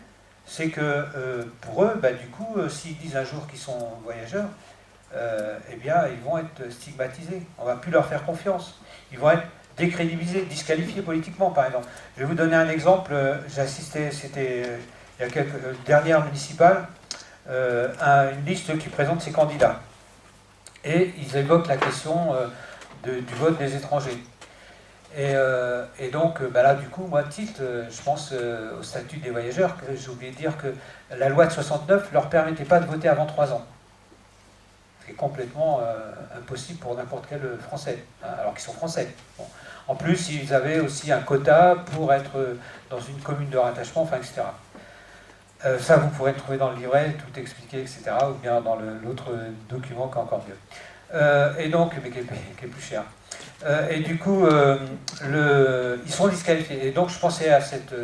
c'est que pour eux, du coup, s'ils disent un jour qu'ils sont voyageurs, eh bien, ils vont être stigmatisés. On ne va plus leur faire confiance. Ils vont être décrédibilisés, disqualifiés politiquement, par exemple. Je vais vous donner un exemple. J'ai assisté, c'était il y a quelques dernières municipales, à une liste qui présente ses candidats. Et ils évoquent la question du vote des étrangers. Et donc, là, du coup, moi, titre, je pense au statut des voyageurs, que j'ai oublié de dire que la loi de 69 ne leur permettait pas de voter avant 3 ans. C'est complètement impossible pour n'importe quel Français, hein, alors qu'ils sont Français. Bon. En plus, ils avaient aussi un quota pour être dans une commune de rattachement, enfin, etc. Ça, vous pourrez le trouver dans le livret, tout expliqué, etc., ou bien dans l'autre document qui est encore mieux. Et donc, mais qui est plus cher. Et du coup, ils sont disqualifiés. Et donc, je pensais à cette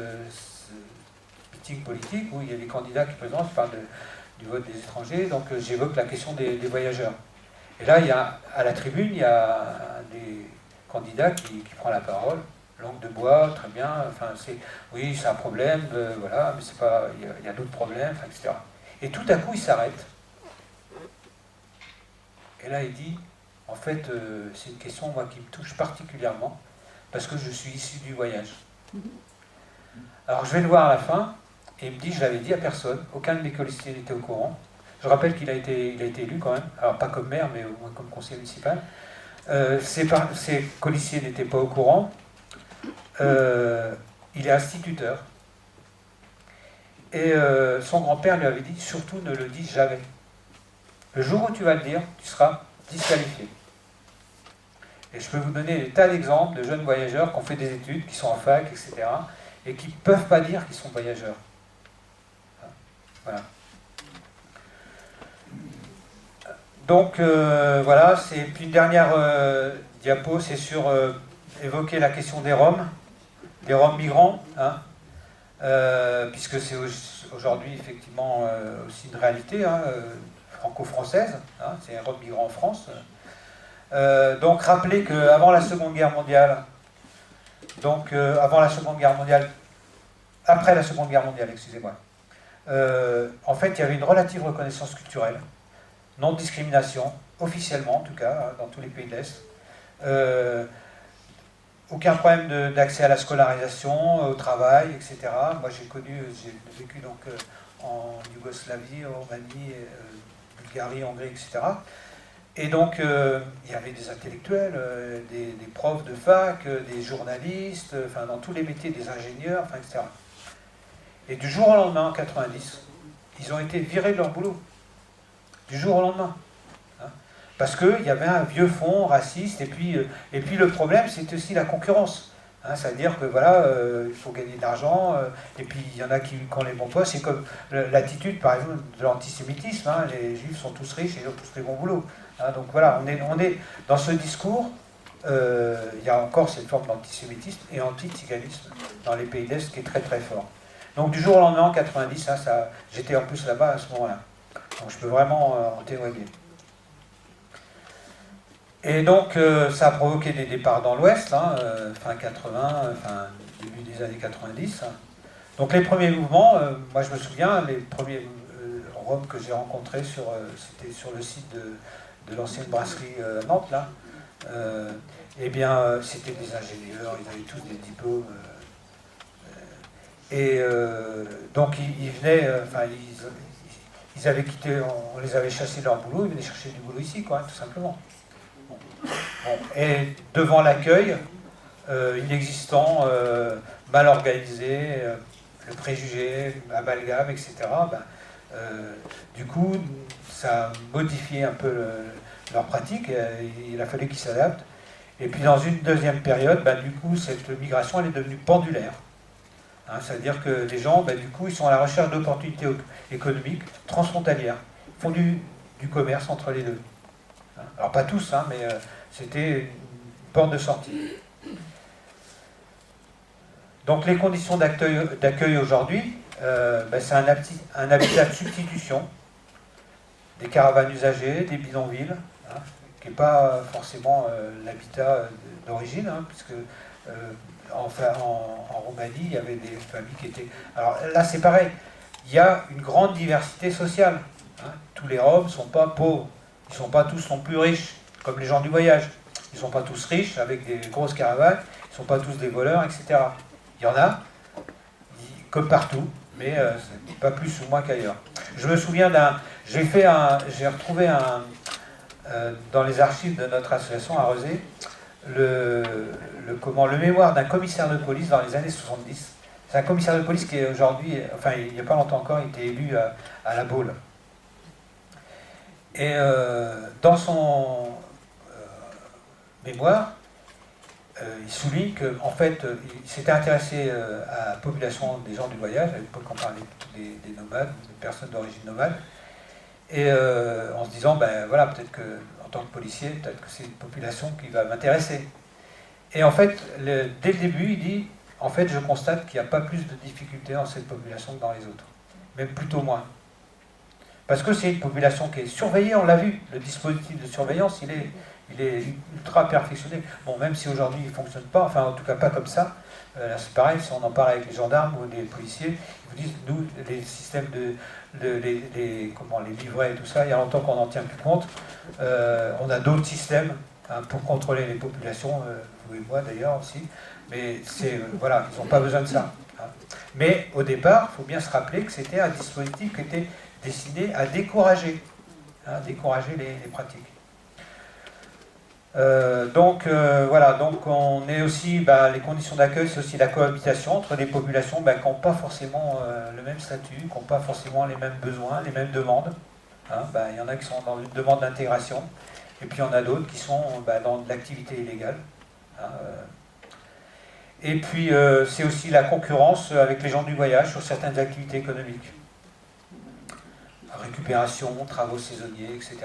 meeting politique où il y a des candidats qui présentent, je parle du vote des étrangers, donc j'évoque la question des voyageurs. Et là, à la tribune, il y a un des candidats qui prend la parole, langue de bois, très bien, enfin, oui, c'est un problème, voilà, mais c'est pas, il y a d'autres problèmes, enfin, etc. Et tout à coup, il s'arrête. Et là, il dit, en fait, c'est une question, moi, qui me touche particulièrement, parce que je suis issu du voyage. Alors, je vais le voir à la fin, et il me dit, je l'avais dit à personne, aucun de mes colistiers n'était au courant. Je rappelle qu'il a été élu quand même, alors pas comme maire, mais au moins comme conseiller municipal. Ses colissiers n'étaient pas au courant. Il est instituteur. Et son grand-père lui avait dit, surtout ne le dis jamais. Le jour où tu vas le dire, tu seras disqualifié. Et je peux vous donner des tas d'exemples de jeunes voyageurs qui ont fait des études, qui sont en fac, etc., et qui ne peuvent pas dire qu'ils sont voyageurs. Voilà. Donc, voilà, puis une dernière diapo, c'est sur évoquer la question des Roms migrants, hein, puisque c'est aujourd'hui effectivement aussi une réalité franco-française, hein, c'est un Rome migrant en France. Donc rappeler qu'avant la Seconde Guerre mondiale, après la Seconde Guerre mondiale, excusez-moi, en fait il y avait une relative reconnaissance culturelle, non-discrimination, officiellement en tout cas, hein, dans tous les pays de l'Est. Aucun problème d'accès à la scolarisation, au travail, etc. Moi j'ai vécu donc en Yougoslavie, en Roumanie, Bulgarie, Hongrie, etc. Et donc, il y avait des intellectuels, des profs de fac, des journalistes, enfin, dans tous les métiers, des ingénieurs, enfin, etc. Et du jour au lendemain, en 90, ils ont été virés de leur boulot. Du jour au lendemain. Hein, parce qu'il y avait un vieux fond raciste, et puis le problème, c'est aussi la concurrence. Hein, c'est-à-dire que voilà, il faut gagner de l'argent, et puis il y en a qui ont les bons postes. C'est comme l'attitude, par exemple, de l'antisémitisme. Hein, les juifs sont tous riches et ils ont tous les bons boulots. Hein, donc voilà, on est dans ce discours, il y a encore cette forme d'antisémitisme et anti-tiganisme dans les pays de l'Est qui est très très fort. Donc du jour au lendemain, en 90, hein, j'étais en plus là-bas à ce moment-là. Donc je peux vraiment en témoigner. Et donc ça a provoqué des départs dans l'Ouest, hein, fin 80, début des années 90. Hein. Donc les premiers mouvements, moi je me souviens, les premiers Roms que j'ai rencontrés, c'était sur le site de l'ancienne brasserie Nantes, là. Eh bien, c'était des ingénieurs, ils avaient tous des diplômes. Donc ils venaient, ils avaient quitté, on les avait chassés de leur boulot, ils venaient chercher du boulot ici, quoi, tout simplement. Bon. Et devant l'accueil inexistant, mal organisé, le préjugé, l'amalgame, etc., du coup, ça a modifié un peu leur pratique, il a fallu qu'ils s'adaptent. Et puis dans une deuxième période, du coup, cette migration, elle est devenue pendulaire. Hein, c'est-à-dire que les gens, du coup, ils sont à la recherche d'opportunités économiques transfrontalières. Ils font du commerce entre les deux. Hein, alors pas tous, hein, mais c'était une porte de sortie. Donc les conditions d'accueil aujourd'hui, c'est un habitat de substitution, des caravanes usagées, des bidonvilles, hein, qui n'est pas forcément l'habitat d'origine, hein, puisque en Roumanie, il y avait des familles qui étaient... Alors là, c'est pareil, il y a une grande diversité sociale. Hein. Tous les Roms ne sont pas pauvres, ils ne sont pas tous non plus riches, comme les gens du voyage. Ils ne sont pas tous riches, avec des grosses caravanes, ils ne sont pas tous des voleurs, etc. Il y en a, comme partout, mais pas plus ou moins qu'ailleurs. Je me souviens j'ai retrouvé dans les archives de notre association à Rezé, le mémoire d'un commissaire de police dans les années 70. C'est un commissaire de police qui est aujourd'hui, enfin il n'y a pas longtemps encore, il était élu à la Baule. Et dans son mémoire, il souligne qu'en fait, il s'était intéressé à la population des gens du voyage, à l'époque on parlait des nomades, des personnes d'origine nomade, et en se disant, voilà, peut-être que en tant que policier, peut-être que c'est une population qui va m'intéresser. Et en fait, dès le début, il dit, en fait, je constate qu'il n'y a pas plus de difficultés dans cette population que dans les autres, même plutôt moins. Parce que c'est une population qui est surveillée, on l'a vu, le dispositif de surveillance, il est ultra perfectionné. Bon, même si aujourd'hui il ne fonctionne pas, enfin en tout cas pas comme ça, là c'est pareil, si on en parle avec les gendarmes ou les policiers, ils vous disent, nous, les systèmes les livrets et tout ça, il y a longtemps qu'on n'en tient plus compte. On a d'autres systèmes pour contrôler les populations, vous et moi d'ailleurs aussi, mais voilà, ils n'ont pas besoin de ça. Hein. Mais au départ, il faut bien se rappeler que c'était un dispositif qui était destiné à décourager les pratiques. Voilà, donc on est aussi, les conditions d'accueil, c'est aussi la cohabitation entre des populations qui n'ont pas forcément le même statut, qui n'ont pas forcément les mêmes besoins, les mêmes demandes. Hein. Il y en a qui sont dans une demande d'intégration, et puis il y en a d'autres qui sont dans de l'activité illégale. Hein. Et puis c'est aussi la concurrence avec les gens du voyage sur certaines activités économiques. Récupération, travaux saisonniers, etc.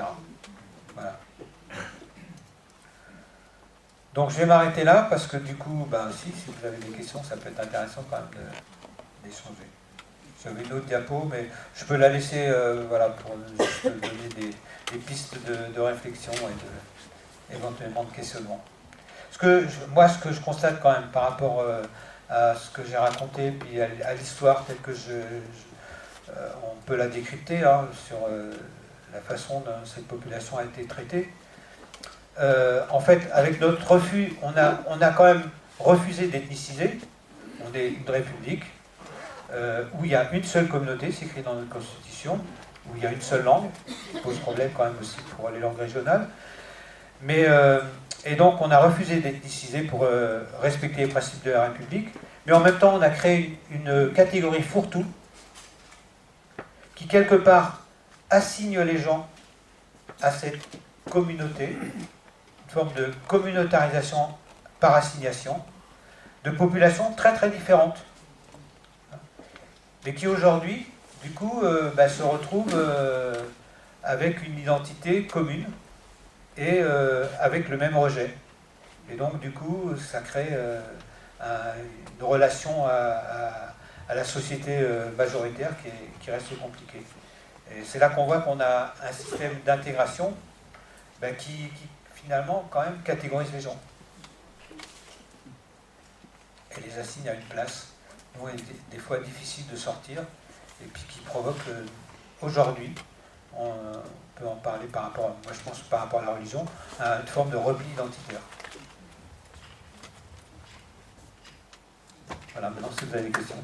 Voilà. Donc je vais m'arrêter là parce que du coup, si vous avez des questions, ça peut être intéressant quand même d'échanger. J'avais une autre diapo, mais je peux la laisser pour juste donner des pistes de réflexion et éventuellement de questionnement. Ce que je constate quand même par rapport à ce que j'ai raconté, puis à l'histoire telle que on peut la décrypter sur la façon dont cette population a été traitée. En fait, avec notre refus, on a quand même refusé d'ethniciser. On est une république où il y a une seule communauté, c'est écrit dans notre constitution, où il y a une seule langue, qui pose problème quand même aussi pour les langues régionales. Et donc on a refusé d'ethniciser pour respecter les principes de la République, mais en même temps on a créé une catégorie fourre-tout qui quelque part assigne les gens à cette communauté, une forme de communautarisation par assignation, de populations très très différentes, mais qui aujourd'hui, du coup, se retrouvent avec une identité commune et avec le même rejet. Et donc, du coup, ça crée une relation à la société majoritaire qui reste compliquée. Et c'est là qu'on voit qu'on a un système d'intégration qui finalement quand même catégorise les gens et les assigne à une place où il est des fois difficile de sortir et puis qui provoque aujourd'hui, on peut en parler par rapport, moi je pense par rapport à la religion, à une forme de repli identitaire. Voilà, maintenant si vous avez des questions.